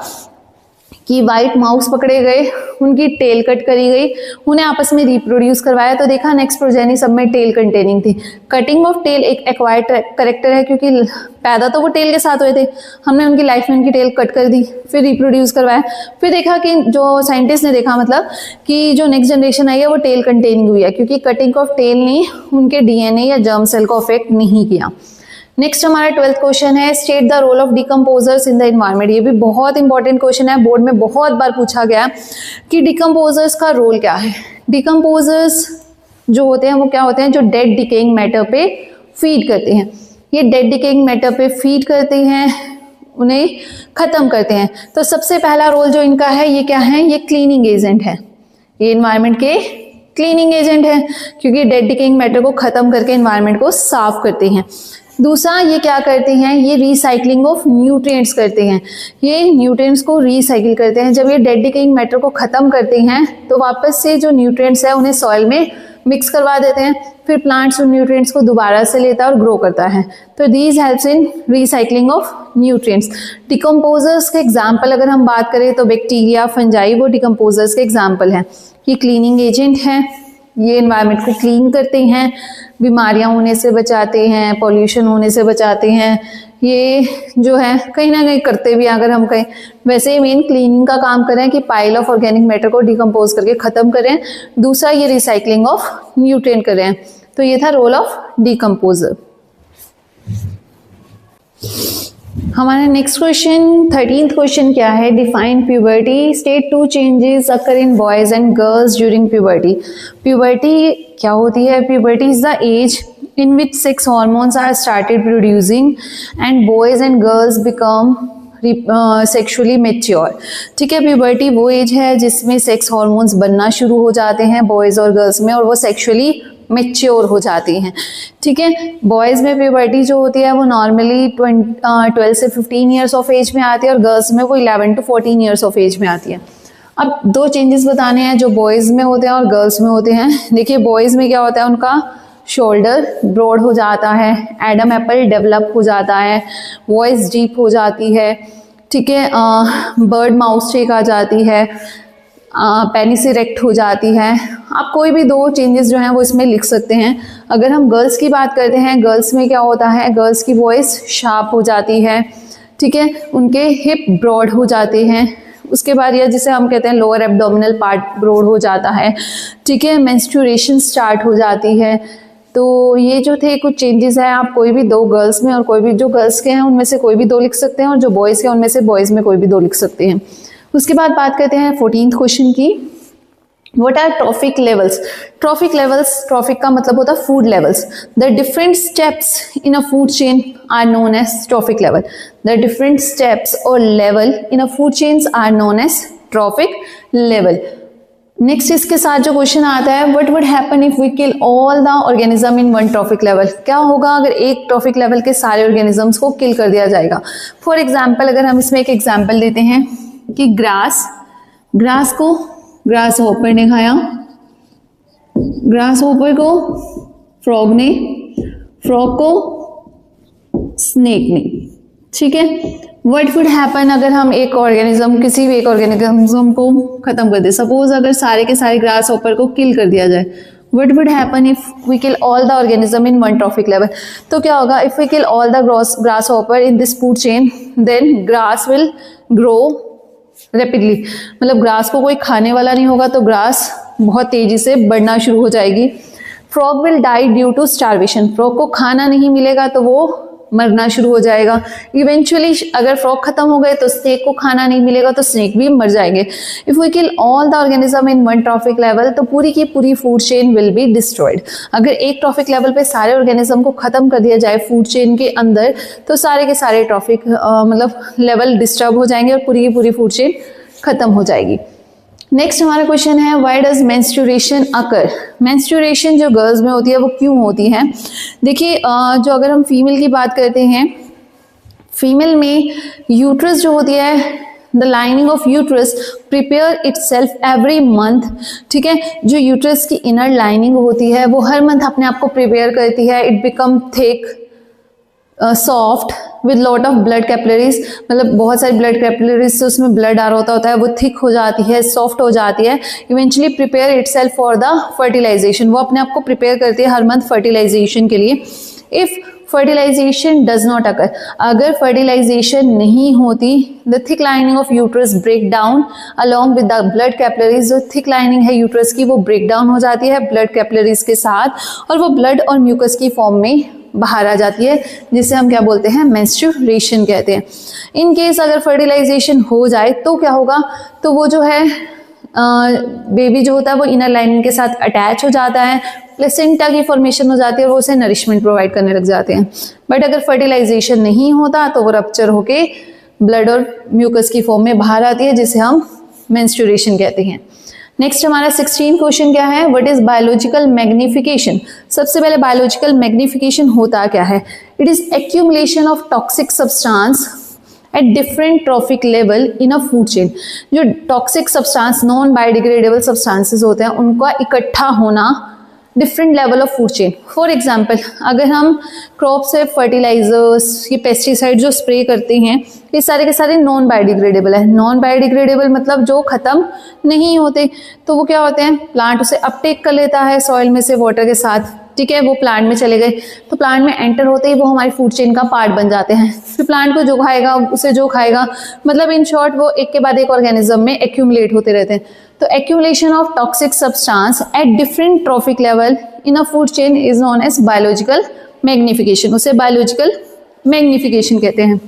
Speaker 1: कि वाइट माउस पकड़े गए, उनकी टेल कट करी गई, उन्हें आपस में रिप्रोड्यूस करवाया, तो देखा नेक्स्ट प्रोजेनी सब में टेल कंटेनिंग थी। कटिंग ऑफ टेल एक एक्वायर्ड करेक्टर है, क्योंकि पैदा तो वो टेल के साथ हुए थे, हमने उनकी लाइफ में उनकी टेल कट कर दी, फिर रिप्रोड्यूस करवाया, फिर देखा कि जो साइंटिस्ट ने देखा मतलब कि जो नेक्स्ट जनरेशन आई है वो टेल कंटेनिंग हुई है, क्योंकि कटिंग ऑफ टेल ने उनके डीएनए या जर्म सेल को अफेक्ट नहीं किया। नेक्स्ट हमारा 12th क्वेश्चन है, state the role of decomposers in the environment. ये भी बहुत इंपॉर्टेंट क्वेश्चन है, बोर्ड में बहुत बार पूछा गया कि डिकम्पोजर्स का रोल क्या है। डिकम्पोजर्स जो होते हैं वो क्या होते हैं, जो डेड डिकेइंग मैटर पे फीड करते हैं। ये डेड डिकेइंग मैटर पे फीड करते हैं, उन्हें खत्म करते हैं। तो सबसे पहला रोल जो इनका है ये क्या है, ये क्लीनिंग एजेंट है, ये एनवायरनमेंट के क्लीनिंग एजेंट है, क्योंकि डेड डिकेइंग मैटर को खत्म करके एनवायरनमेंट को साफ करते हैं। दूसरा ये क्या करते हैं, ये रिसाइकलिंग ऑफ न्यूट्रिएंट्स करते हैं, ये न्यूट्रिएंट्स को रिसाइकिल करते हैं। जब ये डेड डिकेइंग मैटर को खत्म करते हैं तो वापस से जो न्यूट्रिएंट्स है उन्हें सॉइल में मिक्स करवा देते हैं, फिर प्लांट्स उन न्यूट्रिएंट्स को दोबारा से लेता है और ग्रो करता है। तो these helps in recycling of nutrients. Decomposers के एग्जाम्पल अगर हम बात करें तो बैक्टीरिया, फंजाई वो डिकम्पोजर्स के एग्जाम्पल हैं। ये क्लीनिंग एजेंट है, ये एनवायरनमेंट को क्लीन करते हैं, बीमारियां होने से बचाते हैं, पॉल्यूशन होने से बचाते हैं। ये जो है कहीं ना कहीं करते भी, अगर हम कहीं वैसे ही मेन क्लीनिंग का काम करें कि पाइल ऑफ ऑर्गेनिक मैटर को डिकम्पोज करके ख़त्म करें। दूसरा ये रिसाइकलिंग ऑफ न्यूट्रिएंट करें। तो ये था रोल ऑफ डिकम्पोजर। हमारा नेक्स्ट क्वेश्चन 13th क्वेश्चन क्या है? Define puberty. State 2 changes occur in boys and girls during puberty. Puberty क्या होती है? Puberty is the age in which sex hormones are started producing and boys and girls become sexually mature. ठीक है, प्यूबर्टी वो एज है जिसमें सेक्स हार्मोन्स बनना शुरू हो जाते हैं बॉयज़ और गर्ल्स में, और वो सेक्सुअली मेच्योर हो जाती हैं। ठीक है, बॉयज़ में प्यूबर्टी जो होती है वो नॉर्मली 12 से 15 ईयर्स ऑफ एज में आती है, और गर्ल्स में वो 11 to 14 ईयर्स ऑफ एज में आती है। अब दो चेंजेस बताने हैं जो बॉयज़ में होते हैं और गर्ल्स में होते हैं। देखिए, बॉयज़ में क्या होता है, उनका शोल्डर ब्रॉड हो जाता है, एडम एप्पल डेवलप हो जाता है, वॉइस डीप हो जाती है। ठीक है, बर्ड माउथ शेक आ जाती है, पेनिस इरेक्ट हो जाती है। आप कोई भी दो चेंजेस जो हैं वो इसमें लिख सकते हैं। अगर हम गर्ल्स की बात करते हैं, गर्ल्स में क्या होता है, गर्ल्स की वॉइस शार्प हो जाती है। ठीक है, उनके हिप ब्रॉड हो जाते हैं। उसके बाद ये जिसे हम कहते हैं लोअर एब्डोमिनल पार्ट ब्रॉड हो जाता है। ठीक है, मेंस्ट्रुएशन स्टार्ट हो जाती है। तो ये जो थे कुछ चेंजेस हैं, आप कोई भी दो गर्ल्स में और कोई भी जो गर्ल्स के हैं उनमें से कोई भी दो लिख सकते हैं, और जो बॉयज़ के हैं उनमें से बॉयज़ में कोई भी दो लिख सकते हैं। उसके बाद बात करते हैं 14th क्वेश्चन की। What are trophic levels? Trophic levels, trophic का मतलब होता है food levels. The different steps in a food chain are known as trophic level. The different steps और level in a food chains are known as trophic level. Next इसके साथ जो क्वेश्चन आता है, what would happen if we kill all the organism in one trophic level? क्या होगा अगर एक ट्रॉफिक लेवल के सारे ऑर्गेनिजम्स को किल कर दिया जाएगा? फॉर एग्जाम्पल, अगर हम इसमें एक एग्जाम्पल देते हैं कि ग्रास को ग्रास हॉपर ने खाया, ग्रास हॉपर को फ्रॉग ने, फ्रॉग को स्नेक ने। ठीक है, व्हाट वुड हैपन अगर हम एक ऑर्गेनिज्म, किसी भी एक ऑर्गेनिज्म को खत्म कर दे? सपोज अगर सारे के सारे ग्रास हॉपर को किल कर दिया जाए, what would happen if we kill all the organism in one trophic level? तो क्या होगा, if we kill all the grasshopper in this food chain, then grass will grow rapidly. मतलब ग्रास को कोई खाने वाला नहीं होगा तो ग्रास बहुत तेजी से बढ़ना शुरू हो जाएगी। Frog will die due to starvation. Frog को खाना नहीं मिलेगा तो वो मरना शुरू हो जाएगा। इवेंचुअली अगर फ्रॉग खत्म हो गए तो स्नेक को खाना नहीं मिलेगा तो स्नेक भी मर जाएंगे। If we kill all the organism in one trophic level, तो पूरी की पूरी food chain will be destroyed. अगर एक ट्रॉफिक लेवल पे सारे ऑर्गेनिज्म को खत्म कर दिया जाए फूड चेन के अंदर, तो सारे के सारे ट्रॉफिक मतलब लेवल डिस्टर्ब हो जाएंगे और पूरी की पूरी फूड चेन खत्म हो जाएगी। नेक्स्ट हमारा क्वेश्चन है, why does menstruation occur? Menstruation जो गर्ल्स में होती है वो क्यों होती है? देखिए, जो अगर हम फीमेल की बात करते हैं, फीमेल में यूट्रस जो होती है, the lining of uterus prepare itself every month. ठीक है, जो यूट्रस की इनर लाइनिंग होती है वो हर मंथ अपने आप को प्रिपेयर करती है। It become thick, soft with lot of blood capillaries, मतलब बहुत सारी ब्लड कैपिलरीज से उसमें ब्लड आ रहा होता है, वो थिक हो जाती है, सॉफ्ट हो जाती है। Eventually prepare itself for the fertilisation, वो अपने आप को प्रिपेयर करती है हर मंथ फर्टिलाइजेशन के लिए। If fertilisation does not occur, अगर फर्टिलाइजेशन नहीं होती, the thick lining of uterus break down along with the blood capillaries. जो थिक लाइनिंग है यूट्रस की वो ब्रेक डाउन हो जाती है ब्लड कैपिलरीज के साथ, और वो ब्लड और म्यूकस की फॉर्म में बाहर आ जाती है, जिसे हम क्या बोलते हैं, मेंस्ट्रुएशन कहते हैं। इन केस अगर फर्टिलाइजेशन हो जाए तो क्या होगा, तो वो जो है बेबी जो होता है वो इनर लाइनिंग के साथ अटैच हो जाता है, प्लेसेंटा की फॉर्मेशन हो जाती है और वो उसे नरिशमेंट प्रोवाइड करने लग जाते हैं। बट अगर फर्टिलाइजेशन नहीं होता तो वो रप्चर होके ब्लड और म्यूकस की फॉर्म में बाहर आती है, जिसे हम मेंस्ट्रुएशन कहते हैं। नेक्स्ट हमारा 16 क्वेश्चन क्या है, व्हाट इज बायोलॉजिकल मैग्निफिकेशन? सबसे पहले बायोलॉजिकल मैग्निफिकेशन होता क्या है? It is accumulation of toxic substance at different trophic level in a food chain. जो toxic substance, non biodegradable substances होते हैं, उनका इकट्ठा होना different level of food chain. For example, अगर हम क्रॉप से फर्टिलाइजर्स, ये पेस्टिसाइड जो स्प्रे करते हैं, ये सारे के सारे नॉन बायोडिग्रेडेबल है। नॉन बायोडिग्रेडेबल मतलब जो ख़त्म नहीं होते, तो वो क्या होते हैं, प्लांट उसे अपटेक कर लेता है सॉइल में से वाटर के साथ, ठीक है, वो प्लांट में चले गए, तो प्लांट में एंटर होते ही वो हमारी फूड चेन का पार्ट बन जाते हैं। फिर प्लांट को जो खाएगा उसे जो खाएगा, मतलब इन शॉर्ट वो एक के बाद एक ऑर्गेनिज्म में एक्यूमुलेट होते रहते हैं। तो accumulation of toxic substance at different trophic level in a food chain is known as biological magnification, उसे बायोलॉजिकल मैग्निफिकेशन कहते हैं।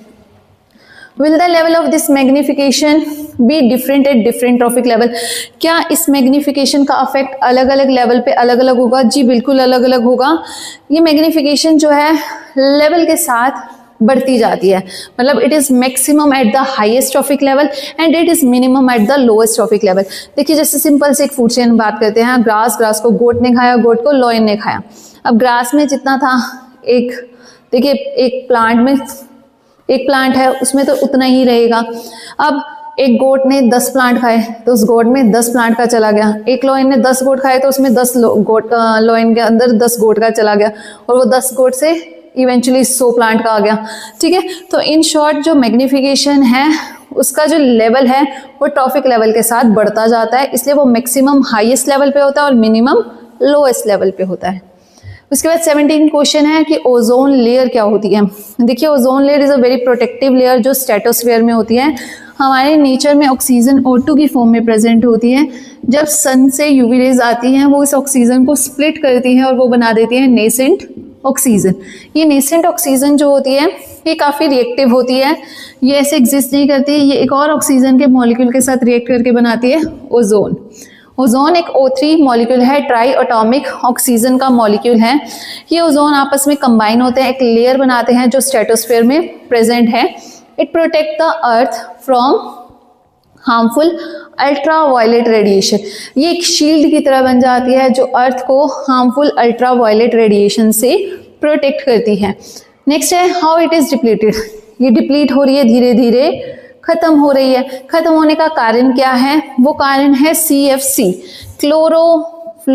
Speaker 1: Will the level of this magnification be different at different trophic level? क्या इस मैग्निफिकेशन का अफेक्ट अलग अलग लेवल पे अलग अलग होगा? जी बिल्कुल अलग अलग होगा। ये मैग्निफिकेशन जो है लेवल के साथ बढ़ती जाती है, मतलब it is maximum at the highest trophic level and it is minimum at the lowest trophic level. देखिए जैसे सिंपल से एक फूड चेन बात करते हैं, ग्रास को गोट ने खाया, गोट को लॉयन ने खाया। अब ग्रास में जितना था, एक देखिए एक प्लांट है उसमें तो उतना ही रहेगा। अब एक गोट ने 10 प्लांट खाए तो उस गोट में 10 प्लांट का चला गया। एक लॉयन ने 10 गोट खाए तो उसमें 10 गोट, लॉयन के अंदर 10 गोट का चला गया, और वो 10 गोट से इवेंचुअली 100 प्लांट का आ गया, ठीक है। तो इन शॉर्ट जो मैग्निफिकेशन है उसका जो लेवल है वो ट्रॉफिक लेवल के साथ बढ़ता जाता है, इसलिए वो मैक्सिमम हाईएस्ट लेवल पे होता है और मिनिमम लोएस्ट लेवल पे होता है। उसके बाद 17 क्वेश्चन है कि ओजोन लेयर क्या होती है। देखिए ozone layer is a very protective layer जो स्ट्रेटोस्फीयर में होती है। हमारे नेचर में ऑक्सीजन O2 की फॉर्म में प्रेजेंट होती है। जब सन से यूवी रेज आती हैं वो इस ऑक्सीजन को स्प्लिट करती है और वो बना देती है नेसेंट ऑक्सीजन। ये नेसेंट ऑक्सीजन जो होती है ये काफ़ी रिएक्टिव होती है, ये ऐसे एग्जिस्ट नहीं करती, ये एक और ऑक्सीजन के मॉलिक्यूल के साथ रिएक्ट करके बनाती है ओजोन। ओजोन एक O3 मॉलिक्यूल है, ट्राई एटॉमिक ऑक्सीजन का मॉलिक्यूल है। ये ओजोन आपस में कंबाइन होते हैं, एक लेयर बनाते हैं जो स्ट्रेटोस्फीयर में प्रेजेंट है। It protect the earth from harmful ultraviolet radiation. ये एक शील्ड की तरह बन जाती है जो अर्थ को हार्मफुल अल्ट्रावायलेट रेडिएशन से प्रोटेक्ट करती है। नेक्स्ट है हाउ इट इज डिप्लीटेड। ये डिप्लीट हो रही है, धीरे धीरे खत्म हो रही है। खत्म होने का कारण क्या है? वो कारण है CFC, क्लोरोफ्लोरोकार्बन।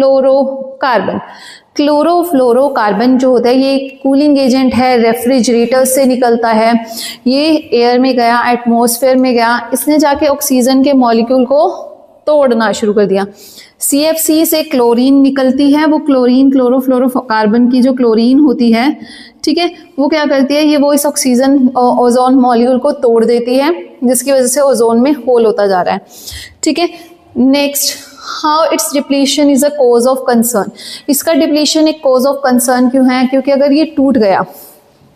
Speaker 1: क्लोरोफ्लोरोकार्बन जो होता है ये कूलिंग एजेंट है, रेफ्रिजरेटर से निकलता है, ये एयर में गया, एटमॉस्फेयर में गया, इसने जाके ऑक्सीजन के मॉलिक्यूल को तोड़ना शुरू कर दिया। CFC से क्लोरीन निकलती है, वो क्लोरीन क्लोरोफ्लोरोकार्बन की जो क्लोरीन होती है, ठीक है, वो क्या करती है, ये वो इस ऑक्सीजन ओजोन मॉलिक्यूल को तोड़ देती है, जिसकी वजह से ओजोन में होल होता जा रहा है, ठीक है। Next, how it's depletion is a cause of concern. इसका डिप्लीशन एक कॉज ऑफ कंसर्न क्यों है? क्योंकि अगर ये टूट गया,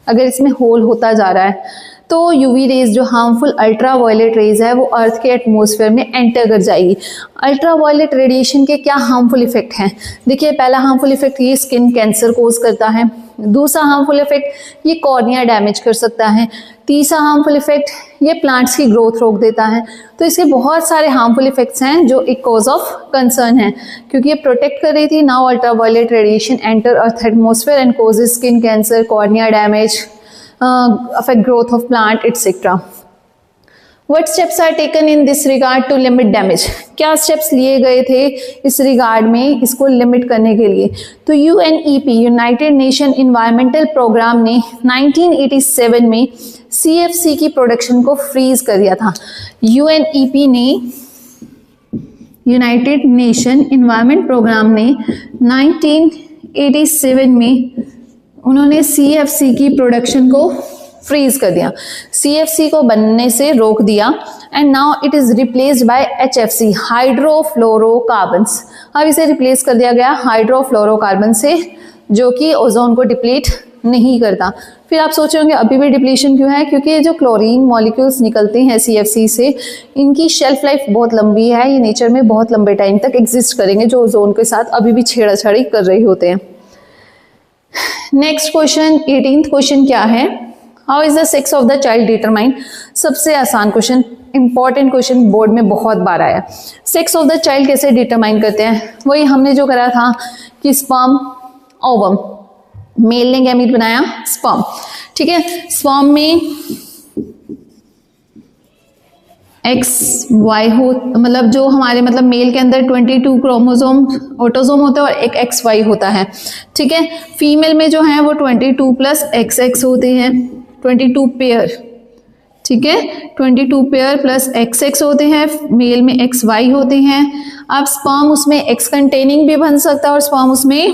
Speaker 1: अगर इसमें होल होता जा रहा है तो यूवी रेज जो हार्मफुल अल्ट्रावायलेट रेज है वो अर्थ के एटमॉस्फेयर में एंटर कर जाएगी। अल्ट्रावायलेट रेडिएशन के क्या हार्मफुल इफेक्ट हैं? देखिए पहला हार्मफुल इफेक्ट ये स्किन कैंसर कोज करता है। दूसरा हार्मफुल इफेक्ट ये कॉर्निया डैमेज कर सकता है। तीसरा हार्मफुल इफेक्ट ये प्लांट्स की ग्रोथ रोक देता है। तो इसके बहुत सारे हार्मफुल इफेक्ट्स हैं जो एक कॉज ऑफ कंसर्न है, क्योंकि ये प्रोटेक्ट कर रही थी। Now ultraviolet radiation enter earth atmosphere and causes skin cancer, cornea damage, affect growth of plant etc. What steps are taken in this regard to limit damage? क्या steps लिए गए थे इस regard में इसको limit करने के लिए? तो UNEP United Nation environmental programme ने 1987 में CFC की प्रोडक्शन को फ्रीज कर दिया था। UNEP ने, यूनाइटेड नेशन इन्वायरमेंट प्रोग्राम ने 1987 में उन्होंने CFC की प्रोडक्शन को फ्रीज कर दिया, CFC को बनने से रोक दिया and now it is replaced by HFC, हाइड्रोफ्लोरोकार्बन्स। अब इसे रिप्लेस कर दिया गया हाइड्रोफ्लोरोकार्बन से, जो कि ओजोन को डिप्लीट नहीं करता। फिर आप सोचेंगे अभी भी डिप्लीशन क्यों है? क्योंकि ये जो क्लोरीन मॉलिक्यूल्स निकलते हैं CFC से, इनकी शेल्फ लाइफ बहुत लंबी है, ये नेचर में बहुत लंबे टाइम तक एग्जिस्ट करेंगे, जो ओजोन के साथ अभी भी छेड़छाड़ी कर रहे होते हैं। नेक्स्ट क्वेश्चन, 18th क्वेश्चन क्या है? How is the sex of the child determined. सबसे आसान क्वेश्चन, इंपॉर्टेंट क्वेश्चन, बोर्ड में बहुत बार आया। सेक्स ऑफ द चाइल्ड कैसे डिटरमाइन करते हैं? वही हमने जो करा था कि स्पर्म ओवम, मेल ने गैमीट बनाया स्पर्म, ठीक है। स्पर्म में एक्स वाई हो, मतलब जो हमारे मतलब मेल के अंदर 22 क्रोमोसोम ऑटोसोम होते हैं और एक एक्स वाई होता है, ठीक है। फीमेल में जो है वो 22 प्लस एक्स एक्स होते हैं, 22 पेयर, ठीक है, 22 पेयर प्लस एक्स एक्स होते हैं, मेल में एक्स वाई होते हैं। अब स्पर्म उसमें एक्स कंटेनिंग भी बन सकता है और स्पर्म उसमें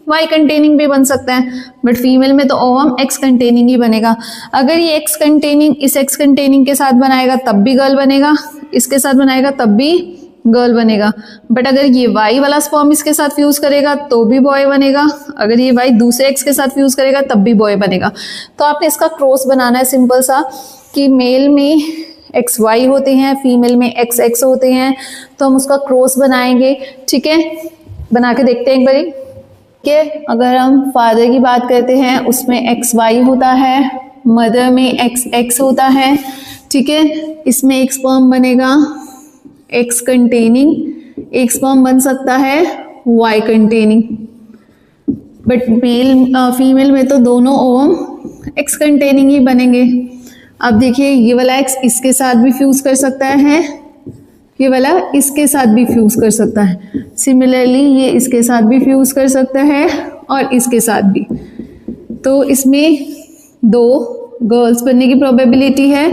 Speaker 1: वाई कंटेनिंग भी बन सकता है, बट फीमेल में तो ओवम एक्स कंटेनिंग ही बनेगा। अगर ये एक्स कंटेनिंग इस एक्स कंटेनिंग के साथ बनाएगा तब भी गर्ल बनेगा, इसके साथ बनाएगा तब भी गर्ल बनेगा, बट अगर ये वाई वाला स्पर्म इसके साथ फ्यूज करेगा तो भी बॉय बनेगा, अगर ये वाई दूसरे एक्स के साथ फ्यूज करेगा तब भी बॉय बनेगा। तो आपने इसका क्रॉस बनाना है सिंपल सा कि मेल में एक्स वाई होते हैं, फीमेल में एक्स एक्स होते हैं, तो हम उसका क्रॉस बनाएंगे, ठीक है। बना के देखते हैं एक बारी, ठीक है। अगर हम फादर की बात करते हैं उसमें एक्स वाई होता है, मदर में एक्स एक्स होता है, ठीक है। इसमें एक स्पर्म बनेगा एक्स कंटेनिंग, एक स्पर्म बन सकता है वाई कंटेनिंग, बट फीमेल में तो दोनों ओवम एक्स कंटेनिंग ही बनेंगे। अब देखिए ये वाला एक्स इसके साथ भी फ्यूज कर सकता है, ये वाला इसके साथ भी फ्यूज कर सकता है, सिमिलरली ये इसके साथ भी फ्यूज कर सकता है और इसके साथ भी। तो इसमें 2 गर्ल्स बनने की प्रोबेबिलिटी है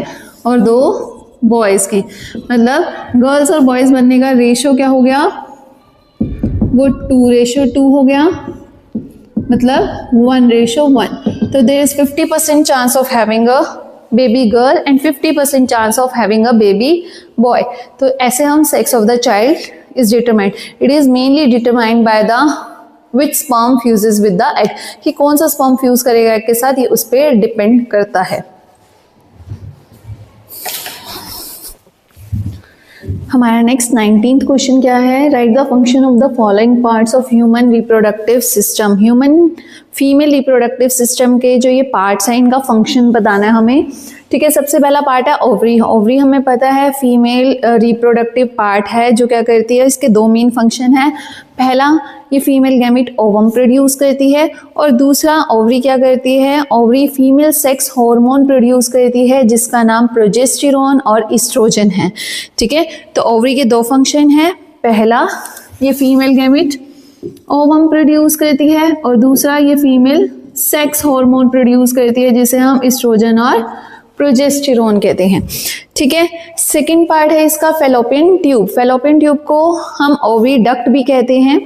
Speaker 1: और 2 बॉयज़ की, मतलब गर्ल्स और बॉयज़ बनने का रेशो क्या हो गया, वो 2:2 हो गया, मतलब 1:1। तो there is 50% chance of having a baby girl and 50% chance of having a baby boy. तो ऐसे हम sex of the child is determined. It is mainly determined by the which sperm fuses with the egg, कि कौन सा स्पर्म फ्यूज करेगा एग के साथ, ये उस पर डिपेंड करता है। हमारा नेक्स्ट 19th क्वेश्चन क्या है, right the function of the following parts of human reproductive system. Human female reproductive system के जो ये पार्ट्स हैं इनका फंक्शन बताना है हमें, ठीक है। सबसे पहला पार्ट है ओवरी। ओवरी हमें पता है फीमेल रिप्रोडक्टिव पार्ट है जो क्या करती है, इसके 2 मेन फंक्शन है। पहला, ये फीमेल गैमेट ओवम प्रोड्यूस करती है, और दूसरा ओवरी क्या करती है, ovary female sex hormone produce करती है जिसका नाम प्रोजेस्टेरोन और एस्ट्रोजन है, ठीक है। तो ओवरी के 2 फंक्शन हैं, पहला ये फीमेल गैमेट ओवम प्रोड्यूस करती है और दूसरा ये फीमेल सेक्स हार्मोन प्रोड्यूस करती है जिसे हम एस्ट्रोजन और प्रोजेस्टेरोन कहते हैं, ठीक है। सेकंड पार्ट है इसका फेलोपियन ट्यूब। फेलोपियन ट्यूब को हम ओविडक्ट भी कहते हैं।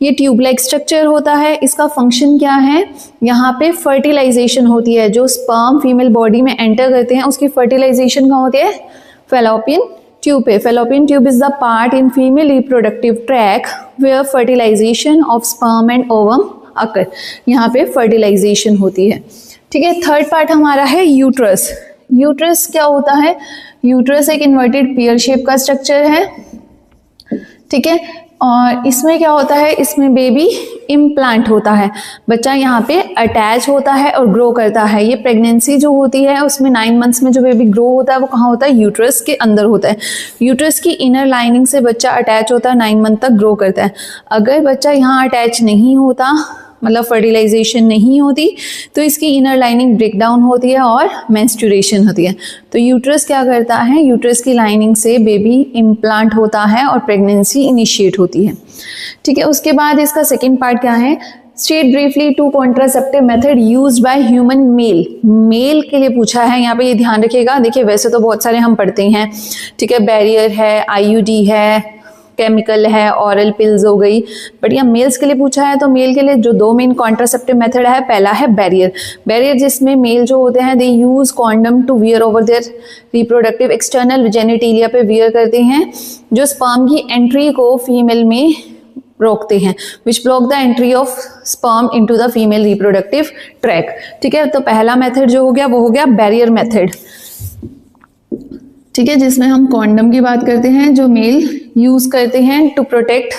Speaker 1: ये ट्यूब लाइक स्ट्रक्चर होता है। इसका फंक्शन क्या है, यहाँ पे फर्टिलाइजेशन होती है, जो स्पर्म फीमेल बॉडी में एंटर करते हैं उसकी फर्टिलाइजेशन कहाँ होती है, फेलोपियन ट्यूब पे। Fallopian tube is the part in female reproductive tract where fertilization of sperm and ovum occur. यहाँ पे फर्टिलाइजेशन होती है, ठीक है। थर्ड पार्ट हमारा है यूट्रस। यूट्रस क्या होता है, यूट्रस एक इन्वर्टेड पेयर शेप का स्ट्रक्चर है, ठीक है। और इसमें क्या होता है, इसमें बेबी इम्प्लांट होता है, बच्चा यहाँ पे अटैच होता है और ग्रो करता है। ये प्रेगनेंसी जो होती है उसमें 9 मंथ्स में जो बेबी ग्रो होता है वो कहाँ होता है, यूट्रस के अंदर होता है। यूट्रस की इनर लाइनिंग से बच्चा अटैच होता है, 9 मंथ तक ग्रो करता है। अगर बच्चा यहाँ अटैच नहीं होता, मतलब फर्टिलाइजेशन नहीं होती, तो इसकी इनर लाइनिंग ब्रेक डाउन होती है और मेंस्ट्रुएशन होती है। तो यूट्रस क्या करता है, यूट्रस की लाइनिंग से बेबी इम्प्लांट होता है और प्रेगनेंसी इनिशिएट होती है, ठीक है। उसके बाद इसका सेकेंड पार्ट क्या है, state briefly 2 contraceptive method used by human male. Male के लिए पूछा है, यहाँ पे ये ध्यान रखिएगा। देखिए वैसे तो बहुत सारे हम पढ़ते हैं, ठीक है, बैरियर है, आईयूडी है, केमिकल है, ऑरल पिल्स हो गई, बट यहाँ मेल्स के लिए पूछा है। तो मेल के लिए जो 2 मेन कॉन्ट्रासेप्टिव मेथड है, पहला है बैरियर। बैरियर जिसमें मेल जो होते हैं they use condom to wear over their reproductive external genitalia पे वियर करते हैं, जो स्पर्म की एंट्री को फीमेल में रोकते हैं, which block the entry of sperm into the female reproductive tract, ठीक है। तो पहला मेथड जो हो गया वो हो गया बैरियर मेथड, ठीक है, जिसमें हम कॉन्डम की बात करते हैं जो मेल यूज करते हैं टू प्रोटेक्ट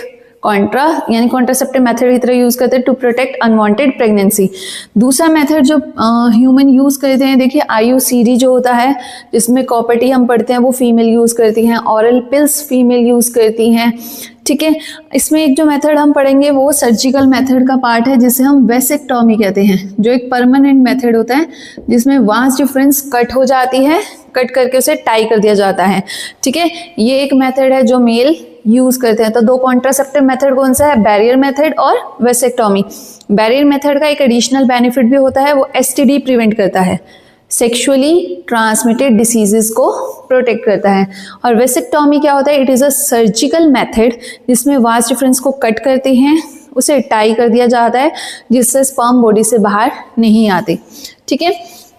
Speaker 1: यानी कॉन्ट्रासेप्टिव मेथड की तरह यूज करते हैं टू प्रोटेक्ट अनवांटेड प्रेगनेंसी। दूसरा मेथड जो ह्यूमन यूज करते हैं, देखिए आईयूसीडी जो होता है जिसमें कॉपर टी हम पढ़ते हैं वो फीमेल यूज करती हैं, ऑरल पिल्स फीमेल यूज करती हैं, ठीक है। इसमें एक जो मेथड हम पढ़ेंगे वो सर्जिकल मेथड का पार्ट है जिसे हम वेसेक्टॉमी कहते हैं, जो एक परमानेंट मेथड होता है जिसमें वास डिफरेंस कट हो जाती है कट करके उसे टाई कर दिया जाता है, ठीक है। ये एक मेथड है जो मेल यूज करते हैं। तो दो कॉन्ट्रासेप्टिव मेथड कौन सा है, बैरियर मेथड और वेसेक्टॉमी। बैरियर मेथड का एक एडिशनल बेनिफिट भी होता है, वो एसटीडी प्रिवेंट करता है, सेक्सुअली ट्रांसमिटेड डिसीजेस को प्रोटेक्ट करता है। और वेसेक्टॉमी क्या होता है, it is a surgical method जिसमें वास डिफरेंस को कट करते हैं, उसे टाई कर दिया जाता है जिससे स्पर्म बॉडी से बाहर नहीं आते, ठीक है।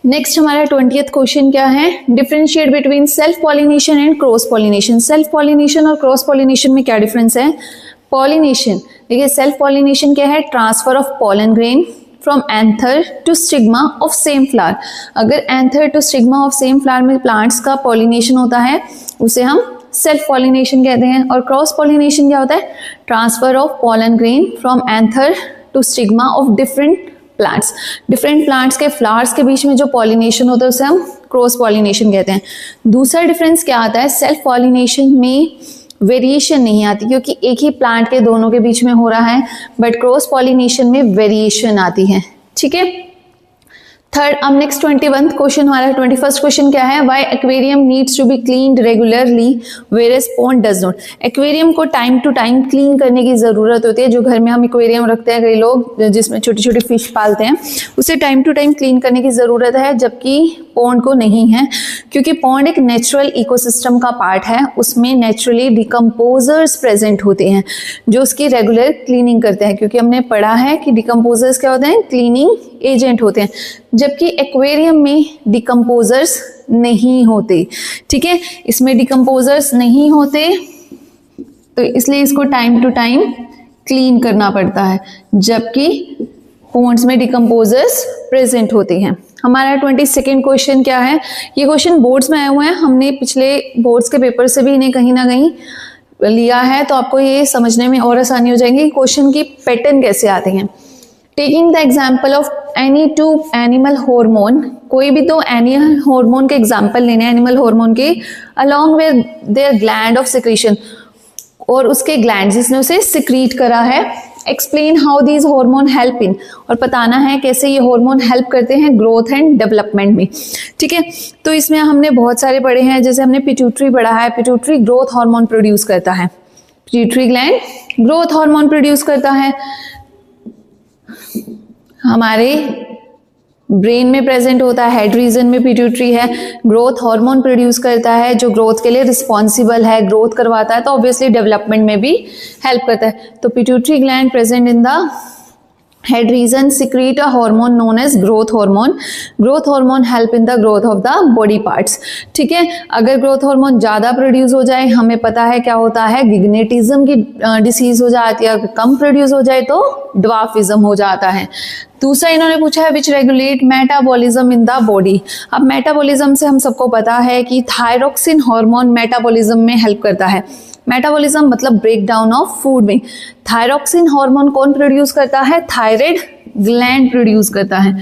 Speaker 1: नेक्स्ट हमारा 20th क्वेश्चन क्या है, differentiate between self pollination and cross pollination. Self pollination और क्रॉस पॉलिनेशन में क्या डिफरेंस है। पॉलिनेशन, देखिए सेल्फ पॉलिनेशन क्या है, transfer of pollen grain from anther to stigma of same flower. अगर anther to stigma of same flower में प्लांट्स का पॉलिनेशन होता है उसे हम सेल्फ पॉलिनेशन कहते हैं। और क्रॉस पॉलिनेशन क्या होता है, transfer of pollen grain from anther to stigma of different plants. Different plants के फ्लावर्स के बीच में जो पॉलिनेशन होता है उसे हम क्रॉस पॉलिनेशन कहते हैं। दूसरा डिफरेंस क्या आता है, सेल्फ पॉलिनेशन में वेरिएशन नहीं आती क्योंकि एक ही प्लांट के दोनों के बीच में हो रहा है, बट क्रॉस पॉलिनेशन में वेरिएशन आती है, ठीक है। थर्ड, अब नेक्स्ट 21th क्वेश्चन हमारा 21st क्वेश्चन क्या है, why aquarium needs to be cleaned regularly whereas pond does not. Aquarium को टाइम टू टाइम क्लीन करने की जरूरत होती है। जो घर में हम एक्वेरियम रखते हैं, कई लोग जिसमें छोटी छोटी फिश पालते हैं, उसे टाइम टू टाइम क्लीन करने की जरूरत है, जबकि पॉन्ड को नहीं है, क्योंकि पॉन्ड एक नेचुरल इकोसिस्टम का पार्ट है। उसमें नेचुरली डिकम्पोजर्स प्रेजेंट होते हैं जो उसकी रेगुलर क्लीनिंग करते हैं, क्योंकि हमने पढ़ा है कि डिकम्पोजर्स क्या होते हैं, क्लीनिंग एजेंट होते हैं, जबकि एक्वेरियम में डिकम्पोजर्स नहीं होते, ठीक है। इसमें डिकम्पोजर्स नहीं होते तो इसलिए इसको टाइम टू टाइम क्लीन करना पड़ता है, जबकि पॉन्ड्स में डिकम्पोजर्स प्रेजेंट होते हैं। हमारा 22nd क्वेश्चन क्या है, ये क्वेश्चन बोर्ड्स में आए हुए हैं, हमने पिछले बोर्ड्स के पेपर से भी इन्हें कहीं ना कहीं लिया है, तो आपको ये समझने में और आसानी हो जाएगी क्वेश्चन की पैटर्न कैसे आते हैं। Taking the example of any two animal hormone, कोई भी दो एनिमल हार्मोन के एग्जाम्पल लेने, एनिमल हार्मोन के, along with their gland of secretion, और उसके ग्लैंड जिसने उसे सिक्रीट करा है। Explain how these hormone help in, और बताना है कैसे ये हार्मोन हेल्प करते हैं ग्रोथ एंड डेवलपमेंट में, ठीक है। तो इसमें हमने बहुत सारे पढ़े हैं, जैसे हमने पिट्यूटरी पढ़ा है, पिट्यूटरी ग्रोथ हार्मोन प्रोड्यूस करता है, pituitary gland growth hormone produce करता है। हमारे ब्रेन में प्रेजेंट होता है, हेड रीजन में पिट्यूटरी है, ग्रोथ हार्मोन प्रोड्यूस करता है जो ग्रोथ के लिए रिस्पॉन्सिबल है, ग्रोथ करवाता है, तो ऑब्वियसली डेवलपमेंट में भी हेल्प करता है। तो pituitary gland present in the head region secrete a hormone known as growth hormone. Growth hormone help in the growth of the body parts. ठीक है, अगर ग्रोथ हार्मोन ज़्यादा प्रोड्यूस हो जाए, हमें पता है क्या होता है, गिग्नेटिज्म की डिसीज हो जाती है, अगर कम प्रोड्यूस हो जाए तो ड्वार्फिज्म हो जाता है। दूसरा इन्होंने पूछा है विच regulate metabolism in the body. अब मेटाबॉलिज्म से हम सबको पता है कि थायरोक्सिन हार्मोन मेटाबॉलिज्म में हेल्प करता है। मेटाबॉलिज्म मतलब ब्रेक डाउन ऑफ फूड में। थायरोक्सिन हार्मोन कौन प्रोड्यूस करता है, थायराइड ग्लैंड प्रोड्यूस करता है।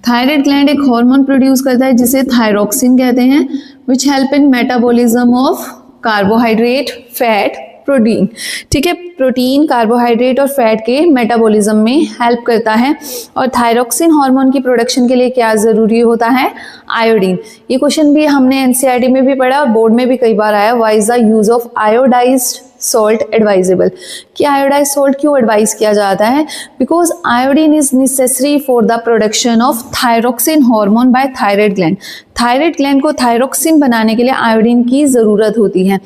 Speaker 1: थायराइड ग्लैंड एक हार्मोन प्रोड्यूस करता है जिसे थायरोक्सिन कहते हैं, which help in metabolism of carbohydrate, fat, protein. ठीक है, प्रोटीन, कार्बोहाइड्रेट और फैट के मेटाबॉलिज्म में हेल्प करता है। और थायरोक्सिन हार्मोन की प्रोडक्शन के लिए क्या जरूरी होता है, आयोडीन। ये क्वेश्चन भी हमने एनसीईआरटी में भी पढ़ा और बोर्ड में भी कई बार आया। Why is the use of iodised salt advisable, कि आयोडाइज सॉल्ट क्यों एडवाइज किया जाता है, because iodine is necessary for the production of thyroxine hormone by thyroid gland. Thyroid gland को थायरोक्सिन बनाने के लिए आयोडीन की जरूरत होती है।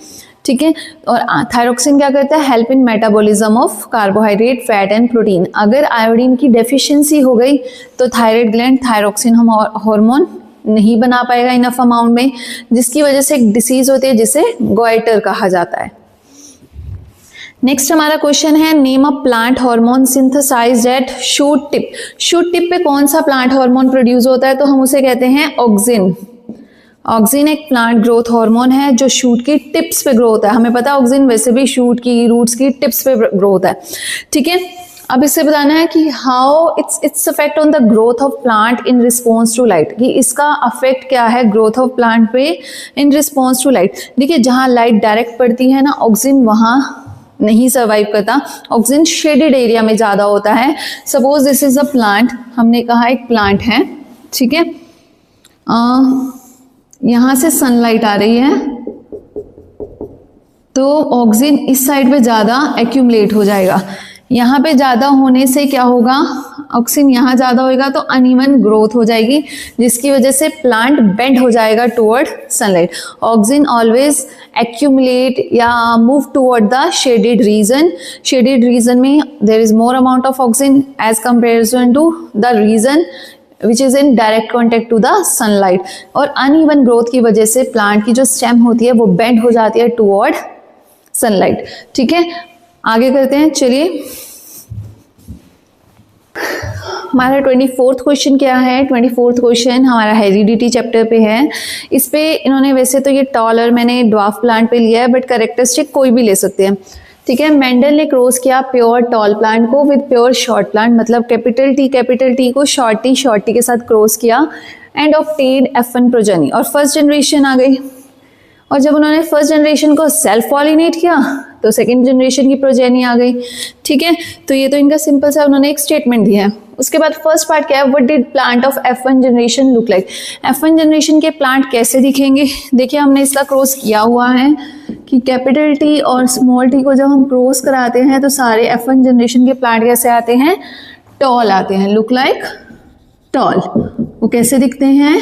Speaker 1: ठीक है, और थायरोक्सिन क्या करता है, help in metabolism of carbohydrate, fat and protein. अगर आयोडीन की डेफिशिएंसी हो गई तो थायराइड ग्लैंड थायरोक्सिन हार्मोन नहीं बना पाएगा इनफ अमाउंट में, जिसकी वजह से एक डिसीज होती है जिसे गॉइटर कहा जाता है। नेक्स्ट हमारा क्वेश्चन है, name a plant hormone synthesised at shoot tip. Shoot tip पे कौन सा प्लांट हार्मोन प्रोड्यूस होता है, तो हम उसे कहते हैं ऑक्सिन। ऑक्सिन एक प्लांट ग्रोथ हार्मोन है जो शूट की टिप्स पे ग्रो होता है। हमें पता है ऑक्सिन वैसे भी शूट की, रूट्स की टिप्स पे ग्रो होता है। ठीक है, अब इससे बताना है कि how its effect on the growth of plant in response to light, कि इसका अफेक्ट क्या है ग्रोथ ऑफ प्लांट पे इन रिस्पॉन्स टू लाइट। देखिए, जहाँ लाइट डायरेक्ट पड़ती है ना, ऑक्सिन वहाँ नहीं सर्वाइव करता, ऑक्सिन शेडेड एरिया में ज्यादा होता है। Suppose this is a plant, हमने कहा एक प्लांट है, ठीक है, यहां से सनलाइट आ रही है तो ऑक्सीजन इस साइड पे ज़्यादा एक्यूमुलेट हो जाएगा। यहाँ पे ज़्यादा होने से क्या होगा, ऑक्सीजन यहाँ ज़्यादा होएगा तो अनइवन ग्रोथ हो जाएगी, जिसकी वजह से प्लांट बेंड हो जाएगा toward sunlight. Oxygen always accumulate या move toward the shaded region. Shaded region में there is more amount of oxygen as comparison to the region which is in direct contact to the sunlight. और अनइवन ग्रोथ की वजह से प्लांट की जो स्टेम होती है वो बेंड हो जाती है टुवर्ड सनलाइट। ठीक है, आगे करते हैं। चलिए, हमारा 24th क्वेश्चन क्या है। 24th क्वेश्चन हमारा हेरिडिटी चैप्टर पे है। इस पे इन्होंने वैसे तो ये टॉल और मैंने ड्वार्फ प्लांट पे लिया है, बट कैरेक्टरिस्टिक कोई भी ले सकते हैं। ठीक है, मेंडल ने क्रॉस किया प्योर टॉल प्लांट को विद प्योर शॉर्ट प्लांट, मतलब कैपिटल टी को शॉर्ट टी के साथ क्रॉस किया एंड ऑब्टेन्ड F1 प्रोजेनी, और फर्स्ट जनरेशन आ गई। और जब उन्होंने फर्स्ट जनरेशन को सेल्फ पॉलिनेट किया तो सेकंड जनरेशन की प्रोजेनी आ गई। ठीक है, तो ये तो इनका सिंपल सा उन्होंने एक स्टेटमेंट दिया है। उसके बाद फर्स्ट पार्ट क्या है, what did plant of F1 generation look like. F1 generation के प्लांट कैसे दिखेंगे। देखिए, हमने इसका क्रॉस किया हुआ है कि कैपिटल टी और स्मॉल टी को जब हम क्रॉस कराते हैं तो सारे F1 जनरेशन के प्लांट कैसे आते हैं, टॉल आते हैं, लुक लाइक टॉल। वो कैसे दिखते हैं,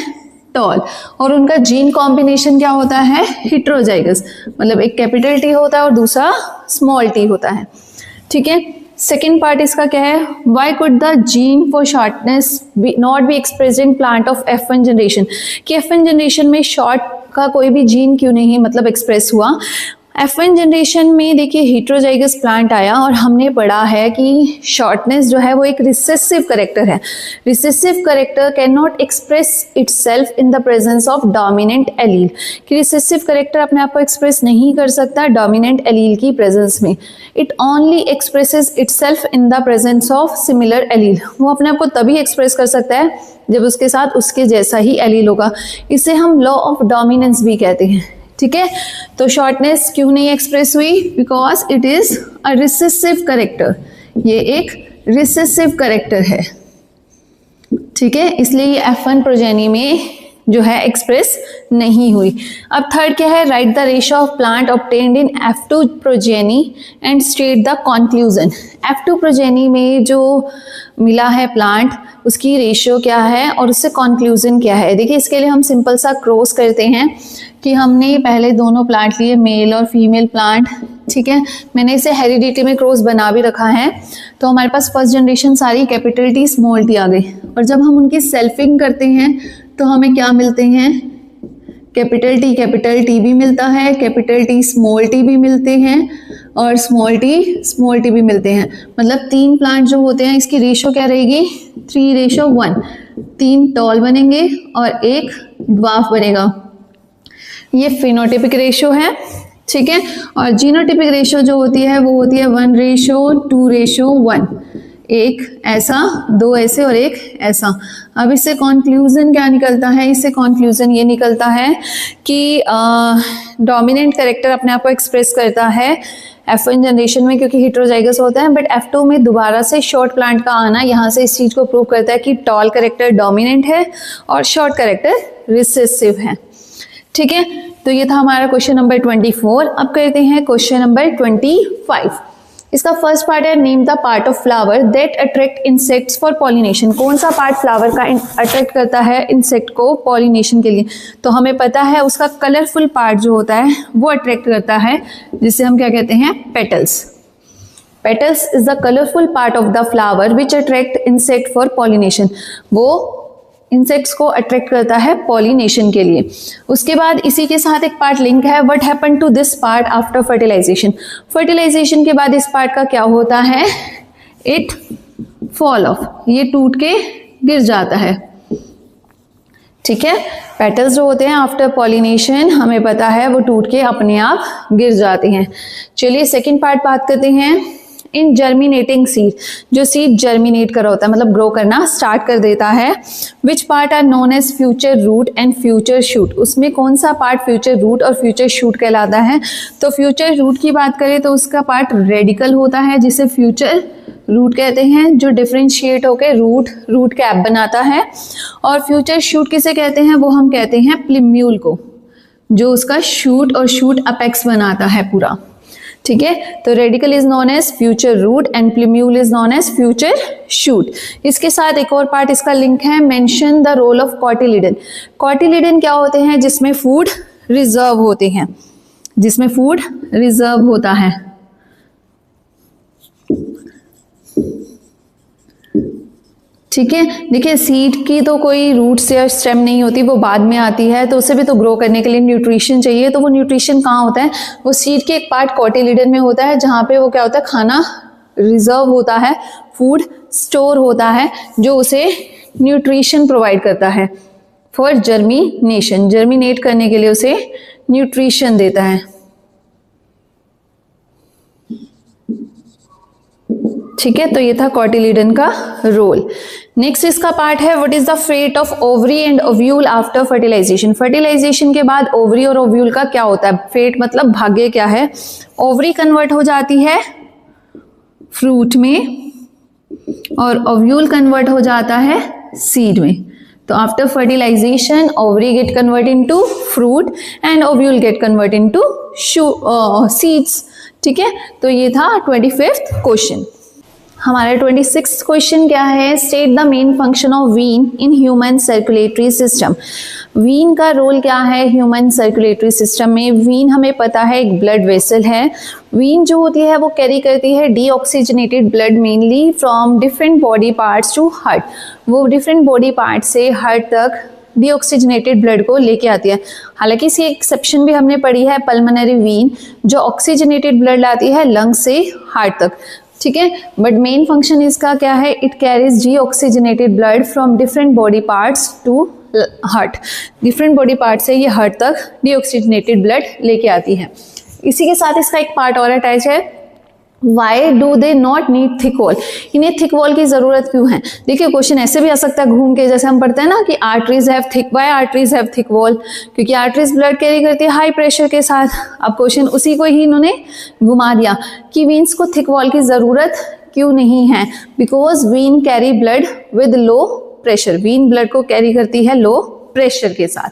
Speaker 1: टॉल। और उनका जीन कॉम्बिनेशन क्या होता है, हेटेरोजाइगस, मतलब एक कैपिटल टी होता है और दूसरा स्मॉल टी होता है। ठीक है, सेकेंड पार्ट इसका क्या है, Y could the gene for shortness not be expressed in plant of F1 generation, कि F1 जनरेशन में शॉर्ट का कोई भी जीन क्यों नहीं मतलब एक्सप्रेस हुआ। F1 जनरेशन में देखिए हेटेरोजाइगस प्लांट आया और हमने पढ़ा है कि शॉर्टनेस जो है वो एक रिसेसिव करेक्टर है। Recessive character can not express itself in the presence of dominant allele, कि रिसेसिव करेक्टर अपने आप को एक्सप्रेस नहीं कर सकता डोमिनेंट एलील की प्रेजेंस में। It only expresses itself in the presence of similar allele, वो अपने आप को तभी एक्सप्रेस कर सकता है जब उसके साथ उसके जैसा ही एलील होगा। इसे हम लॉ ऑफ डोमिनेंस भी कहते हैं। ठीक है, तो शॉर्टनेस क्यों नहीं एक्सप्रेस हुई, because it is a recessive character, ये एक रिसेसिव करेक्टर है। ठीक है, इसलिए ये F1 प्रोजेनी में जो है एक्सप्रेस नहीं हुई। अब थर्ड क्या है, right the ratio of plant obtained in F2 progeny and state the conclusion. F2 progeny में जो मिला है प्लांट उसकी रेशियो क्या है और उससे कंक्लूजन क्या है। देखिए, इसके लिए हम सिंपल सा क्रॉस करते हैं कि हमने पहले दोनों प्लांट लिए, मेल और फीमेल प्लांट। ठीक है, मैंने इसे हेरिडिटी में क्रॉस बना भी रखा है। तो हमारे पास फर्स्ट जनरेशन सारी कैपिटल टी स्मॉल टी आ गई, और जब हम उनकी सेल्फिंग करते हैं तो हमें क्या मिलते हैं, कैपिटल टी भी मिलता है, कैपिटल टी स्मॉल टी भी मिलते हैं, और स्मॉल टी भी मिलते हैं। मतलब तीन प्लांट जो होते हैं इसकी रेशो क्या रहेगी, 3:1, 3 टॉल बनेंगे और एक ड्वार्फ बनेगा। ये फिनोटिपिक रेशो है। ठीक है, और जीनोटिपिक रेशो जो होती है वो होती है 1:2:1, एक ऐसा, दो ऐसे और एक ऐसा। अब इससे कॉन्क्लूजन क्या निकलता है, इससे कॉन्क्लूजन ये निकलता है कि डोमिनेंट कैरेक्टर अपने आप को एक्सप्रेस करता है F1 जनरेशन में क्योंकि हेटेरोजाइगस होता है, बट F2 में दोबारा से शॉर्ट प्लांट का आना यहाँ से इस चीज़ को प्रूव करता है कि टॉल कैरेक्टर डोमिनेंट है और शॉर्ट कैरेक्टर रिसेसिव है। ठीक है, तो ये था हमारा क्वेश्चन नंबर 24। अब करते हैं क्वेश्चन नंबर 25। इसका फर्स्ट पार्ट है, name the part of flower that attract insects for pollination. कौन सा पार्ट फ्लावर का अट्रैक्ट करता है इंसेक्ट को पॉलिनेशन के लिए। तो हमें पता है उसका कलरफुल पार्ट जो होता है वो अट्रैक्ट करता है, जिसे हम क्या कहते हैं, petals. Petals is the colourful part of the flower which attract insect for pollination. वो इंसेक्ट्स को अट्रैक्ट करता है पॉलिनेशन के लिए। उसके बाद इसी के साथ एक पार्ट लिंक है, what happen to this part after fertilisation. Fertilisation के बाद इस पार्ट का क्या होता है, इट फॉल ऑफ, ये टूट के गिर जाता है। ठीक है, पेटल्स जो होते हैं आफ्टर पॉलिनेशन हमें पता है वो टूट के अपने आप गिर जाते हैं। चलिए सेकेंड पार्ट बात करते हैं, इन जर्मिनेटिंग सीड, जो सीड जर्मिनेट कर रहा होता है मतलब ग्रो करना स्टार्ट कर देता है, which part are known as future root and future shoot. उसमें कौन सा पार्ट फ्यूचर रूट और फ्यूचर शूट कहलाता है। तो फ्यूचर रूट की बात करें तो उसका पार्ट रेडिकल होता है जिसे फ्यूचर रूट कहते हैं जो डिफरेंशिएट होकर रूट कैप बनाता है। और फ्यूचर शूट किसे कहते हैं, वो हम कहते हैं प्लिम्यूल को, जो उसका शूट और शूट अपेक्स बनाता है पूरा। ठीक है, तो radicle is known as future root and plumule is known as future shoot. इसके साथ एक और पार्ट इसका लिंक है, mention the role of cotyledon. Cotyledon क्या होते हैं, जिसमें फूड रिजर्व होते हैं, जिसमें फूड रिजर्व होता है। ठीक है, देखिए सीड की तो कोई रूट्स या स्टेम नहीं होती, वो बाद में आती है, तो उसे भी तो ग्रो करने के लिए न्यूट्रिशन चाहिए। तो वो न्यूट्रिशन कहाँ होता है, वो सीड के एक पार्ट कॉटिलिडन में होता है, जहाँ पे वो क्या होता है, खाना रिजर्व होता है, फूड स्टोर होता है, जो उसे न्यूट्रिशन प्रोवाइड करता है फॉर जर्मिनेशन, जर्मिनेट करने के लिए उसे न्यूट्रिशन देता है। ठीक है, तो ये था कॉटिलिडन का रोल। नेक्स्ट इसका पार्ट है, what is the fate of ovary and ovule after fertilisation. Fertilisation के बाद ओवरी और ओव्यूल का क्या होता है, फेट मतलब भाग्य क्या है। ओवरी कन्वर्ट हो जाती है फ्रूट में और ओव्यूल कन्वर्ट हो जाता है सीड में। तो after fertilisation ovary get convert into fruit and ovule get convert into seeds. ठीक है, तो ये था 25th क्वेश्चन। हमारा 26th क्वेश्चन क्या है, state the main function of vein in human circulatory system. Vein का रोल क्या है ह्यूमन सर्कुलेटरी सिस्टम में। वीन हमें पता है एक ब्लड वेसल है। वीन जो होती है वो कैरी करती है deoxygenated blood mainly from different body parts to heart. वो डिफरेंट बॉडी पार्ट से हार्ट तक डीऑक्सीजनेटेड ब्लड को लेके आती है। हालांकि इसकी एक्सेप्शन भी हमने पढ़ी है, पल्मोनरी वीन जो ऑक्सीजनेटेड ब्लड लाती है लंग से हार्ट तक। ठीक है, बट मेन फंक्शन इसका क्या है, it carries deoxygenated blood from different body parts to heart. Different body part से ये हार्ट तक डीऑक्सीजनेटेड ब्लड लेके आती है। इसी के साथ इसका एक पार्ट और अटैच है, why do they not need thick wall. इन्हें थिक वॉल की जरूरत क्यों है। देखिए क्वेश्चन ऐसे भी आ सकता है घूम के, जैसे हम पढ़ते हैं ना कि arteries have thick, why arteries have thick wall, क्योंकि आर्टरीज ब्लड कैरी करती है हाई प्रेशर के साथ। अब क्वेश्चन उसी को ही इन्होंने घुमा दिया कि वीन्स को थिक वॉल की जरूरत क्यों नहीं है, because vein carry blood with low pressure. Vein blood को कैरी करती है लो प्रेशर के साथ।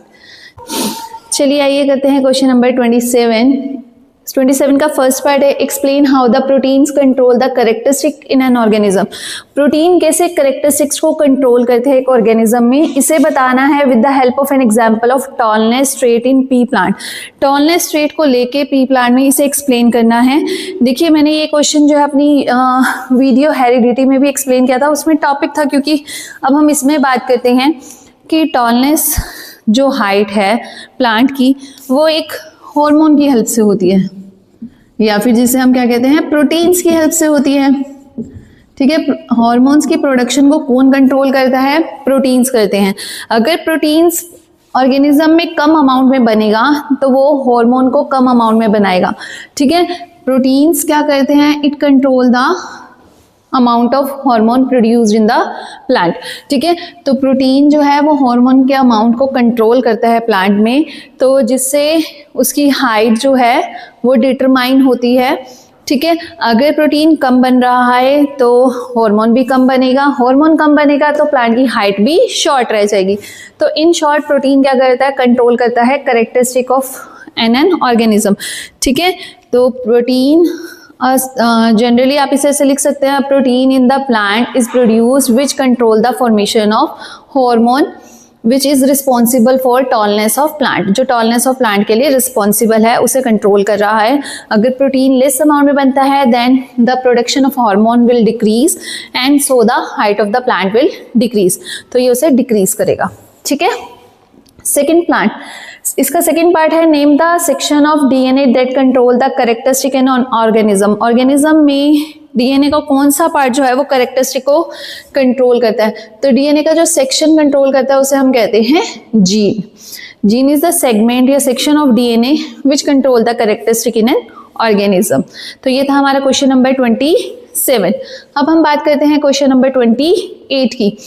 Speaker 1: चलिए आइए करते हैं क्वेश्चन नंबर 27 का फर्स्ट पार्ट है, explain how the proteins control the characteristic in an organism. Protein कैसे कैरेक्टरिस्टिक्स को कंट्रोल करते हैं एक ऑर्गेनिज्म में, इसे बताना है with the help of an example of tallness trait in P plant. Tallness trait को लेके पी प्लांट में इसे एक्सप्लेन करना है। देखिए मैंने ये क्वेश्चन जो है अपनी वीडियो हेरिडिटी में भी एक्सप्लेन किया था, उसमें टॉपिक था, क्योंकि अब हम इसमें बात करते हैं कि टॉलनेस जो हाइट है प्लांट की वो एक हार्मोन की हेल्प से होती है, या फिर जिसे हम क्या कहते हैं प्रोटीन्स की हेल्प से होती है। ठीक है, हार्मोन्स की प्रोडक्शन को कौन कंट्रोल करता है, प्रोटीन्स करते हैं। अगर प्रोटीन्स ऑर्गेनिज्म में कम अमाउंट में बनेगा तो वो हार्मोन को कम अमाउंट में बनाएगा। ठीक है, प्रोटीन्स क्या करते हैं, it control the amount of hormone produced in the plant. ठीक है, तो प्रोटीन जो है वो हार्मोन के अमाउंट को कंट्रोल करता है प्लांट में, तो जिससे उसकी हाइट जो है वो डिटरमाइन होती है। ठीक है, अगर प्रोटीन कम बन रहा है तो हार्मोन भी कम बनेगा, हार्मोन कम बनेगा तो प्लांट की हाइट भी शॉर्ट रह जाएगी। तो इन शॉर्ट प्रोटीन क्या करता है, कंट्रोल करता है कैरेक्टरिस्टिक ऑफ एन ऑर्गेनिज्म। ठीक है, तो प्रोटीन जनरली आप इसे ऐसे लिख सकते हैं, protein in the plant is produced which control the formation of hormone which is responsible for tallness of plant. जो टॉलनेस ऑफ प्लांट के लिए रिस्पॉन्सिबल है उसे कंट्रोल कर रहा है। अगर प्रोटीन लेस अमाउंट में बनता है then the production of hormone will decrease and so the height of the plant will decrease, तो ये उसे डिक्रीज करेगा। ठीक है, सेकेंड प्लांट, इसका सेकेंड पार्ट है, name the section of DNA that control the characteristic in organism. Organism में डीएनए का कौन सा पार्ट जो है वो कैरेक्टरिस्टिक को कंट्रोल करता है। तो डीएनए का जो सेक्शन कंट्रोल करता है उसे हम कहते हैं gene. Gene is the segment या section of DNA which control the characteristic in an organism. तो ये था हमारा क्वेश्चन नंबर 27। अब हम बात करते हैं क्वेश्चन नंबर 28 की।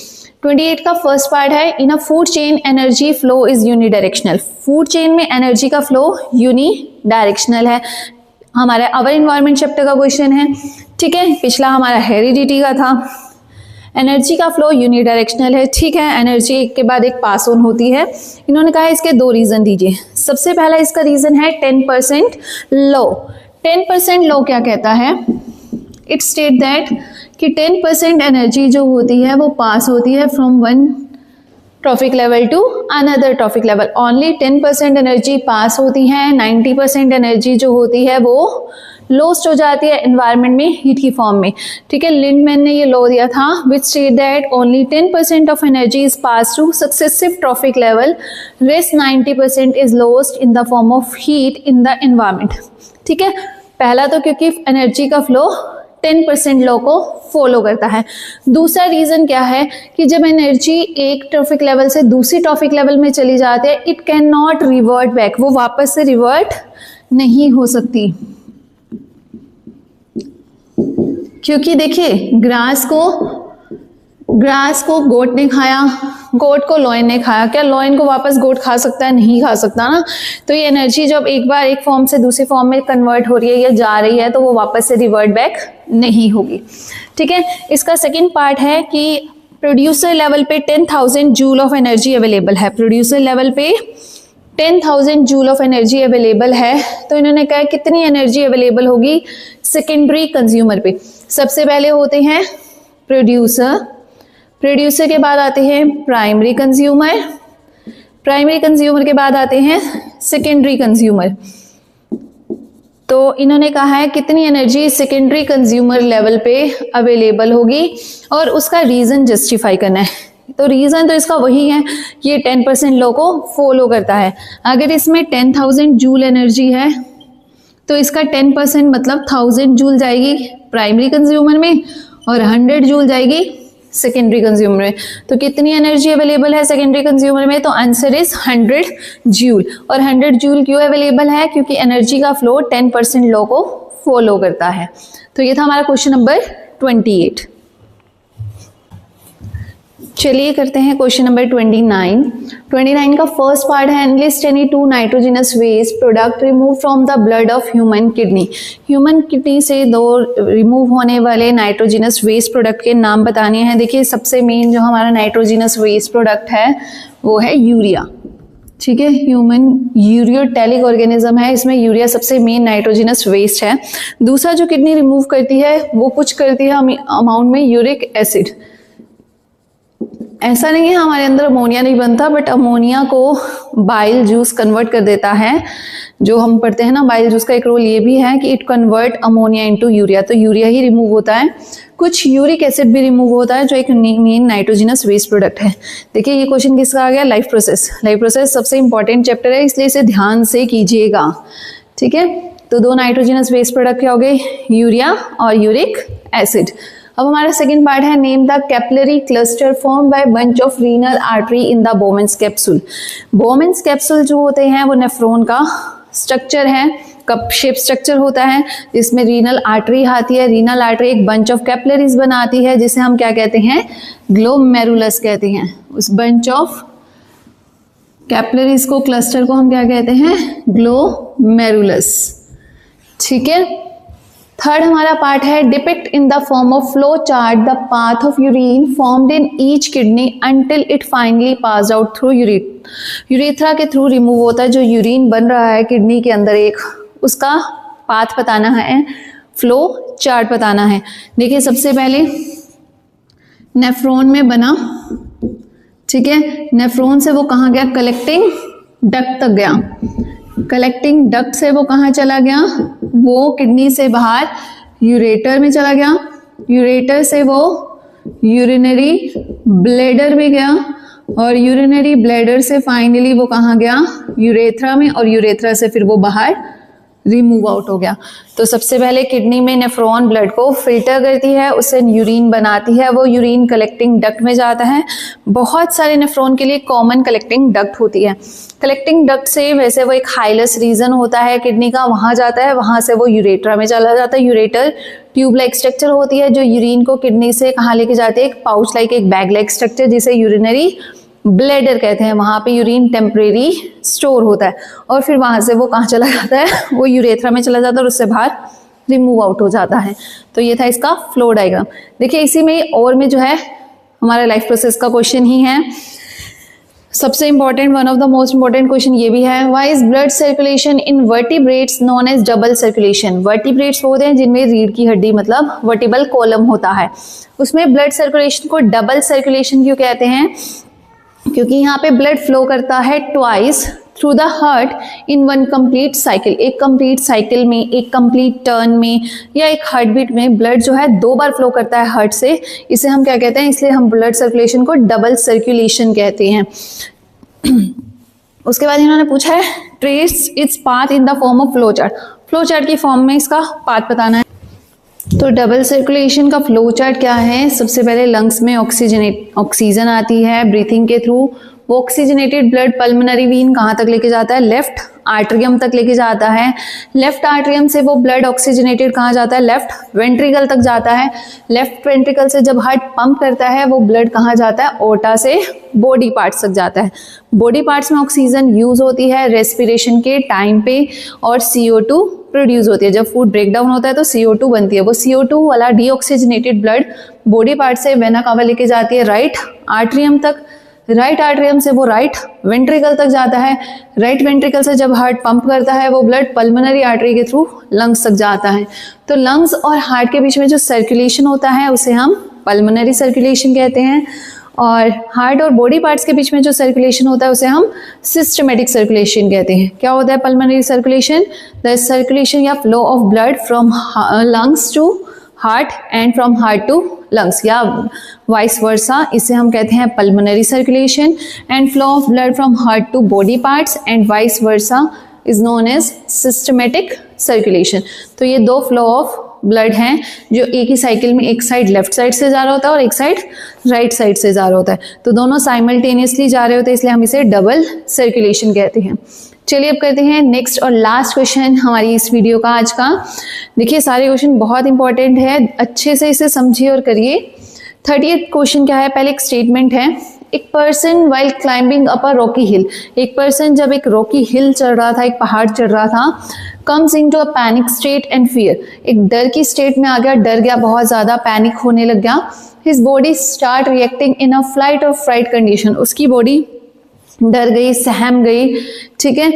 Speaker 1: 28 का फर्स्ट पार्ट है, in a food chain energy flow is unidirectional. Food chain में एनर्जी का फ्लो यूनिडायरेक्शनल है। हमारा अवर इन्वायरमेंट चैप्टर का क्वेश्चन है, ठीक है। पिछला हमारा हेरिडिटी का था। एनर्जी का फ्लो यूनिडायरेक्शनल है, ठीक है। एनर्जी एक के बाद एक पास ऑन होती है। इन्होंने कहा इसके 2 रीजन दीजिए। सबसे पहला इसका रीजन है 10% लो। 10% लो क्या कहता है? इट स्टेट दैट कि 10% एनर्जी जो होती है वो पास होती है from one trophic level to another trophic level. Only 10% energy pass होती है, 90% एनर्जी जो होती है वो लॉस्ट हो जाती है एनवायरनमेंट में हीट की फॉर्म में, ठीक है। लिंडमैन ने ये लॉ दिया था which state that only 10% of energy is pass through successive trophic level, rest 90% is lost in the form of heat in the environment, ठीक है। पहला तो क्योंकि एनर्जी का फ्लो 10% लॉ को फॉलो करता है। दूसरा रीजन क्या है कि जब एनर्जी एक ट्रॉफिक लेवल से दूसरी ट्रॉफिक लेवल में चली जाती है, it can not revert back, वो वापस से रिवर्ट नहीं हो सकती। क्योंकि देखिए ग्रास को गोट ने खाया, गोट को लॉयन ने खाया, क्या लॉयन को वापस गोट खा सकता है? नहीं खा सकता ना। तो ये एनर्जी जब एक बार एक फॉर्म से दूसरी फॉर्म में कन्वर्ट हो रही है या जा रही है तो वो वापस से रिवर्ट बैक नहीं होगी, ठीक है। इसका सेकंड पार्ट है कि प्रोड्यूसर लेवल पे 10,000 जूल ऑफ एनर्जी अवेलेबल है। प्रोड्यूसर लेवल पे 10,000 जूल ऑफ एनर्जी अवेलेबल है, तो इन्होंने कहा कितनी एनर्जी अवेलेबल होगी सेकेंडरी कंज्यूमर पे। सबसे पहले होते हैं प्रोड्यूसर, प्रोड्यूसर के बाद आते हैं प्राइमरी कंज्यूमर, प्राइमरी कंज्यूमर के बाद आते हैं सेकेंडरी कंज्यूमर। तो इन्होंने कहा है कितनी एनर्जी सेकेंडरी कंज्यूमर लेवल पे अवेलेबल होगी और उसका रीजन जस्टिफाई करना है। तो रीजन तो इसका वही है, ये 10% लॉ को फॉलो करता है। अगर इसमें 10,000 जूल एनर्जी है तो इसका 10% मतलब 1000 जूल जाएगी प्राइमरी कंज्यूमर में और 100 जूल जाएगी सेकेंडरी कंज्यूमर में। तो कितनी एनर्जी अवेलेबल है सेकेंडरी कंज्यूमर में? तो आंसर इज 100 जूल। और 100 जूल क्यों अवेलेबल है? क्योंकि एनर्जी का फ्लो 10% लॉ को फॉलो करता है। तो ये था हमारा क्वेश्चन नंबर 28। चलिए करते हैं क्वेश्चन नंबर 29। 29 का फर्स्ट पार्ट है enlist any 2 nitrogenous waste product remove from the blood of human kidney. Human kidney से 2 रिमूव होने वाले नाइट्रोजनस वेस्ट प्रोडक्ट के नाम बताने हैं। देखिए सबसे मेन जो हमारा नाइट्रोजनस वेस्ट प्रोडक्ट है वो है यूरिया, ठीक है। ह्यूमन यूरियोटेलिक ऑर्गेनिज्म है, इसमें यूरिया सबसे मेन नाइट्रोजनस वेस्ट है। दूसरा जो किडनी रिमूव करती है वो कुछ करती है अमाउंट में यूरिक एसिड। ऐसा नहीं है हमारे अंदर अमोनिया नहीं बनता, बट अमोनिया को बाइल जूस कन्वर्ट कर देता है। जो हम पढ़ते हैं ना बाइल जूस का एक रोल ये भी है कि it convert ammonia into urea, तो यूरिया ही रिमूव होता है। कुछ यूरिक एसिड भी रिमूव होता है जो एक मेन नाइट्रोजनस वेस्ट प्रोडक्ट है। देखिए ये क्वेश्चन किसका आ गया? Life process. लाइफ प्रोसेस सबसे इंपॉर्टेंट चैप्टर है, इसलिए इसे ध्यान से कीजिएगा, ठीक है। तो 2 नाइट्रोजनस वेस्ट प्रोडक्ट क्या हो गए? यूरिया और यूरिक एसिड। अब हमारा सेकंड पार्ट है name the capillary cluster form by bunch of renal artery in the बोमेंस capsule. बोमेंस capsule जो होते हैं वो नेफ्रॉन का स्ट्रक्चर है, कप शेप स्ट्रक्चर होता है जिसमें रीनल आर्टरी आती है। रीनल आर्टरी एक बंच ऑफ कैपिलरीज बनाती है जिसे हम क्या कहते हैं? ग्लोमेरुलस कहते हैं। उस बंच ऑफ कैपिलरीज को, क्लस्टर को हम क्या कहते हैं? ग्लोमेरुलस, ठीक है। थर्ड हमारा पार्ट है depict in the form of flow chart the path of urine formed in each kidney until it finally pass out through urethra के थ्रू रिमूव होता है। जो यूरिन बन रहा है किडनी के अंदर एक, उसका पाथ बताना है, फ्लो चार्ट बताना है। देखिए सबसे पहले नेफ्रॉन में बना, ठीक है। नेफ्रॉन से वो कहाँ गया? कलेक्टिंग डक्ट तक गया। कलेक्टिंग डक्ट से वो कहाँ चला गया? वो किडनी से बाहर यूरेटर में चला गया। यूरेटर से वो यूरिनरी ब्लैडर में गया और यूरिनरी ब्लैडर से फाइनली वो कहाँ गया? यूरेथ्रा में, और यूरेथ्रा से फिर वो बाहर रिमूव आउट हो गया। तो सबसे पहले किडनी में नेफ्रॉन ब्लड को फिल्टर करती है, उससे यूरिन बनाती है, वो यूरिन कलेक्टिंग डक्ट में जाता है। बहुत सारे नेफ्रॉन के लिए कॉमन कलेक्टिंग डक्ट होती है। कलेक्टिंग डक्ट से वैसे वो एक हाइलस रीजन होता है किडनी का, वहां जाता है, वहां से वो यूरेट्रा में चला जाता है। यूरेटर ट्यूब लाइक स्ट्रक्चर होती है जो यूरिन को किडनी से कहाँ लेके जाती है? एक पाउच लाइक, एक बैग लाइक स्ट्रक्चर जिसे यूरिनरी ब्लैडर कहते हैं, वहाँ पे यूरिन टेम्परेरी स्टोर होता है और फिर वहाँ से वो कहाँ चला जाता है, वो यूरेथ्रा में चला जाता है और उससे बाहर रिमूव आउट हो जाता है। तो ये था इसका फ्लो डायग्राम। देखिए इसी में और में जो है हमारा लाइफ प्रोसेस का क्वेश्चन ही है सबसे important, one of the most important question ये भी है, why is blood circulation in vertebrates known as double circulation. Vertebrates होते हैं जिनमें रीढ़ की हड्डी मतलब वर्टिबल कॉलम होता है, उसमें ब्लड सर्कुलेशन को डबल सर्कुलेशन क्यों कहते हैं? क्योंकि यहाँ पे ब्लड फ्लो करता है twice through the heart in one complete cycle. एक कंप्लीट साइकिल में, एक कंप्लीट टर्न में या एक हार्ट बीट में ब्लड जो है 2 बार फ्लो करता है हार्ट से। इसे हम क्या कहते हैं? इसलिए हम ब्लड सर्कुलेशन को डबल सर्कुलेशन कहते हैं। उसके बाद इन्होंने पूछा है trace its path in the form of flow chart. Flow chart की फॉर्म में इसका पाथ बताना है। तो डबल सर्कुलेशन का फ्लो चार्ट क्या है? सबसे पहले लंग्स में ऑक्सीजन आती है ब्रीथिंग के थ्रू, वो ऑक्सीजनेटेड ब्लड पल्मोनरी वीन कहाँ तक लेके जाता है? लेफ्ट आर्टरियम तक लेके जाता है। लेफ्ट आर्टरियम से वो ब्लड ऑक्सीजनेटेड कहाँ जाता है? लेफ्ट वेंट्रिकल तक जाता है। लेफ्ट वेंट्रिकल से जब हार्ट पंप करता है वो ब्लड कहाँ जाता है? ओटा से बॉडी पार्ट्स तक जाता है। बॉडी पार्ट्स में ऑक्सीजन यूज होती है रेस्पिरेशन के टाइम पे और CO2 प्रोड्यूस होती है। जब फूड ब्रेक डाउन होता है तो CO2 बनती है। वो CO2 वाला डीऑक्सीजनेटेड ब्लड बॉडी पार्ट से वेना कावा लेके जाती है राइट आर्टरियम तक। राइट आर्टरियम से वो राइट वेंट्रिकल तक जाता है। राइट वेंट्रिकल से जब हार्ट पंप करता है वो ब्लड पल्मोनरी आर्टरी के थ्रू लंग्स तक जाता है। तो लंग्स और हार्ट के बीच में जो सर्कुलेशन होता है उसे हम पल्मोनरी सर्कुलेशन कहते हैं और हार्ट और बॉडी पार्ट्स के बीच में जो सर्कुलेशन होता है उसे हम सिस्टमेटिक सर्कुलेशन कहते हैं। क्या होता है पल्मोनरी सर्कुलेशन? द सर्कुलेशन या flow of blood from lungs to heart and from heart to lungs या वाइस वर्सा, इसे हम कहते हैं pulmonary circulation. And flow of blood from heart to body parts and vice versa is known as systematic circulation. तो ये 2 फ्लो ऑफ ब्लड हैं जो एक ही साइकिल में एक साइड लेफ्ट साइड से जा रहा होता है और एक साइड राइट साइड से जा रहा होता है। तो दोनों साइमल्टेनियसली जा रहे होते हैं, इसलिए हम इसे डबल सर्कुलेशन कहते हैं। चलिए अब करते हैं नेक्स्ट और लास्ट क्वेश्चन हमारी इस वीडियो का आज का। देखिए सारे क्वेश्चन बहुत इंपॉर्टेंट है, अच्छे से इसे समझिए और करिए। 30th क्वेश्चन क्या है? पहले एक स्टेटमेंट है, एक person while climbing up a rocky hill, एक पर्सन जब एक रॉकी हिल चढ़ रहा था, एक पहाड़ चढ़ रहा था, comes into a panic state and fear, एक डर की स्टेट में आ गया, डर गया, बहुत ज्यादा पैनिक होने लग गया। His body start reacting in a flight और फ्राइट कंडीशन, उसकी बॉडी डर गई, सहम गई, ठीक है,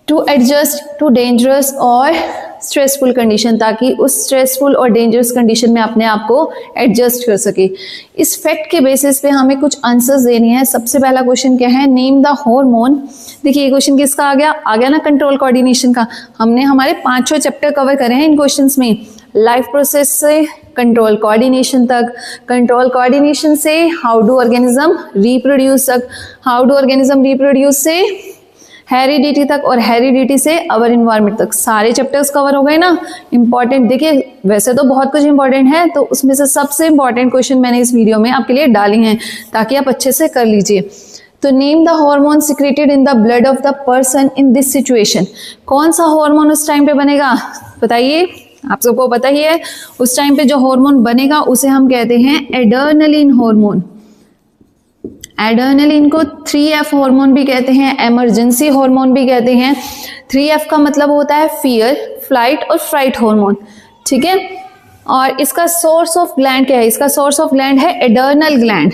Speaker 1: टू एडजस्ट टू डेंजरस और स्ट्रेसफुल कंडीशन, ताकि उस स्ट्रेसफुल और डेंजरस कंडीशन में अपने आप को एडजस्ट कर सके। इस फैक्ट के बेसिस पे हमें कुछ आंसर्स देने हैं। सबसे पहला क्वेश्चन क्या है? Name the hormone. देखिए ये क्वेश्चन किसका आ गया ना कंट्रोल कोऑर्डिनेशन का। हमने हमारे 5 चैप्टर कवर करे हैं इन क्वेश्चंस में, लाइफ प्रोसेस से कंट्रोल कोऑर्डिनेशन तक, कंट्रोल कोऑर्डिनेशन से हाउ डू ऑर्गेनिज्म रिप्रोड्यूस तक, हाउ डू ऑर्गेनिज्म रिप्रोड्यूस से हेरिडिटी तक और हेरिडिटी से अवर इन्वायरमेंट तक। सारे चैप्टर्स कवर हो गए ना इंपॉर्टेंट। देखिए वैसे तो बहुत कुछ इंपॉर्टेंट है, तो उसमें से सबसे इंपॉर्टेंट क्वेश्चन मैंने इस वीडियो में आपके लिए डाले हैं ताकि आप अच्छे से कर लीजिए। तो name the hormone secreted in the blood of the person in this situation. कौन सा हार्मोन उस टाइम पे बनेगा बताइए? आप सबको पता ही है उस टाइम पे जो हार्मोन बनेगा उसे हम कहते हैं एड्रेनलिन हार्मोन। एड्रेनलिन को 3F हार्मोन भी कहते हैं, इमरजेंसी हार्मोन भी कहते हैं। 3F का मतलब होता है फियर, फ्लाइट और फ्राइट हार्मोन, ठीक है। और इसका सोर्स ऑफ ग्लैंड क्या है? इसका सोर्स ऑफ ग्लैंड है एड्रेनल ग्लैंड।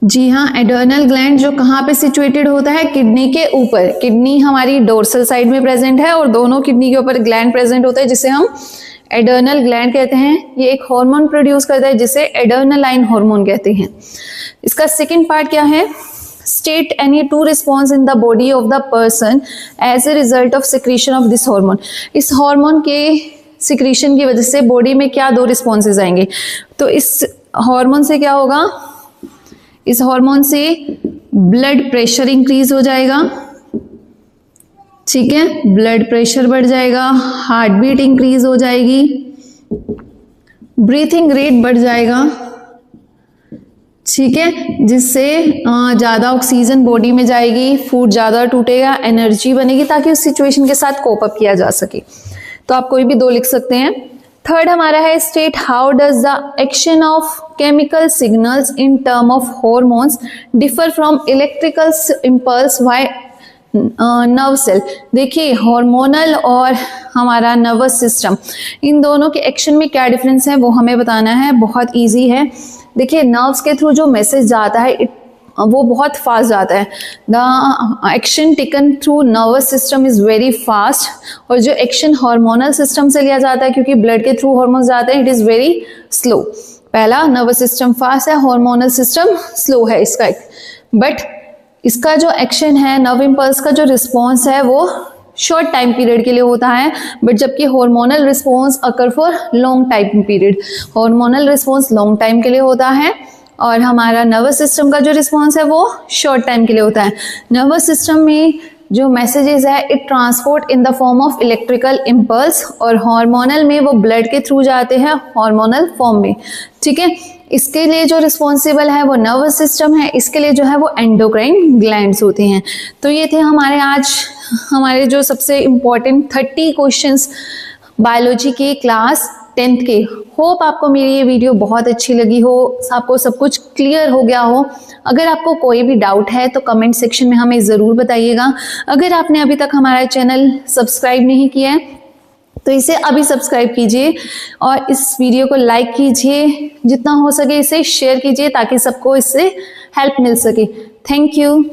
Speaker 1: जी हाँ, एड्रेनल ग्लैंड जो कहाँ पे सिचुएटेड होता है? किडनी के ऊपर। किडनी हमारी डोर्सल साइड में प्रेजेंट है और दोनों किडनी के ऊपर ग्लैंड प्रेजेंट होता है जिसे हम एड्रेनल ग्लैंड कहते हैं। ये एक हार्मोन प्रोड्यूस करता है जिसे एड्रेनालाइन हार्मोन कहते हैं। इसका सेकंड पार्ट क्या है? State any 2 response in the body of the person as a result of secretion of this hormone. इस हार्मोन के सिक्रीशन की वजह से बॉडी में क्या 2 रिस्पॉन्सेज आएंगे? तो इस हार्मोन से क्या होगा? इस हार्मोन से ब्लड प्रेशर इंक्रीज हो जाएगा, ठीक है, ब्लड प्रेशर बढ़ जाएगा, हार्ट बीट इंक्रीज हो जाएगी, ब्रीथिंग रेट बढ़ जाएगा, ठीक है, जिससे ज़्यादा ऑक्सीजन बॉडी में जाएगी, फूड ज़्यादा टूटेगा, एनर्जी बनेगी ताकि उस सिचुएशन के साथ कोप अप किया जा सके। तो आप कोई भी 2 लिख सकते हैं। थर्ड हमारा है state how does the action of chemical signals in term of hormones differ from electrical impulse by nerve cell. देखिए हार्मोनल और हमारा नर्वस सिस्टम, इन दोनों के एक्शन में क्या डिफरेंस है वो हमें बताना है। बहुत इजी है। देखिए नर्व्स के थ्रू जो मैसेज जाता है वो बहुत फास्ट जाता है। The action taken through nervous system is very fast, और जो एक्शन हार्मोनल सिस्टम से लिया जाता है क्योंकि ब्लड के थ्रू हार्मोन्स जाते हैं, इट इज वेरी स्लो। पहला नर्वस सिस्टम फास्ट है, हार्मोनल सिस्टम स्लो है इसका। बट इसका जो एक्शन है, नर्व इम्पल्स का जो रिस्पॉन्स है वो शॉर्ट टाइम पीरियड के लिए होता है, बट जबकि hormonal response occur for long time period. Hormonal response long time के लिए होता है और हमारा नर्वस सिस्टम का जो रिस्पॉन्स है वो शॉर्ट टाइम के लिए होता है। नर्वस सिस्टम में जो मैसेजेस है it transport in the form of electrical impulse, और हार्मोनल में वो ब्लड के थ्रू जाते हैं हार्मोनल फॉर्म में। ठीक है, इसके लिए जो रिस्पॉन्सिबल है वो नर्वस सिस्टम है, इसके लिए जो है वो एंडोक्राइन ग्लैंड्स होते हैं। तो ये थे हमारे आज हमारे जो सबसे इम्पोर्टेंट 30 क्वेश्चंस बायोलॉजी के क्लास 10th के। होप आपको मेरी ये वीडियो बहुत अच्छी लगी हो, आपको सब कुछ क्लियर हो गया हो। अगर आपको कोई भी डाउट है तो कमेंट सेक्शन में हमें ज़रूर बताइएगा। अगर आपने अभी तक हमारा चैनल सब्सक्राइब नहीं किया है तो इसे अभी सब्सक्राइब कीजिए और इस वीडियो को लाइक कीजिए, जितना हो सके इसे शेयर कीजिए ताकि सबको इससे हेल्प मिल सके। Thank you.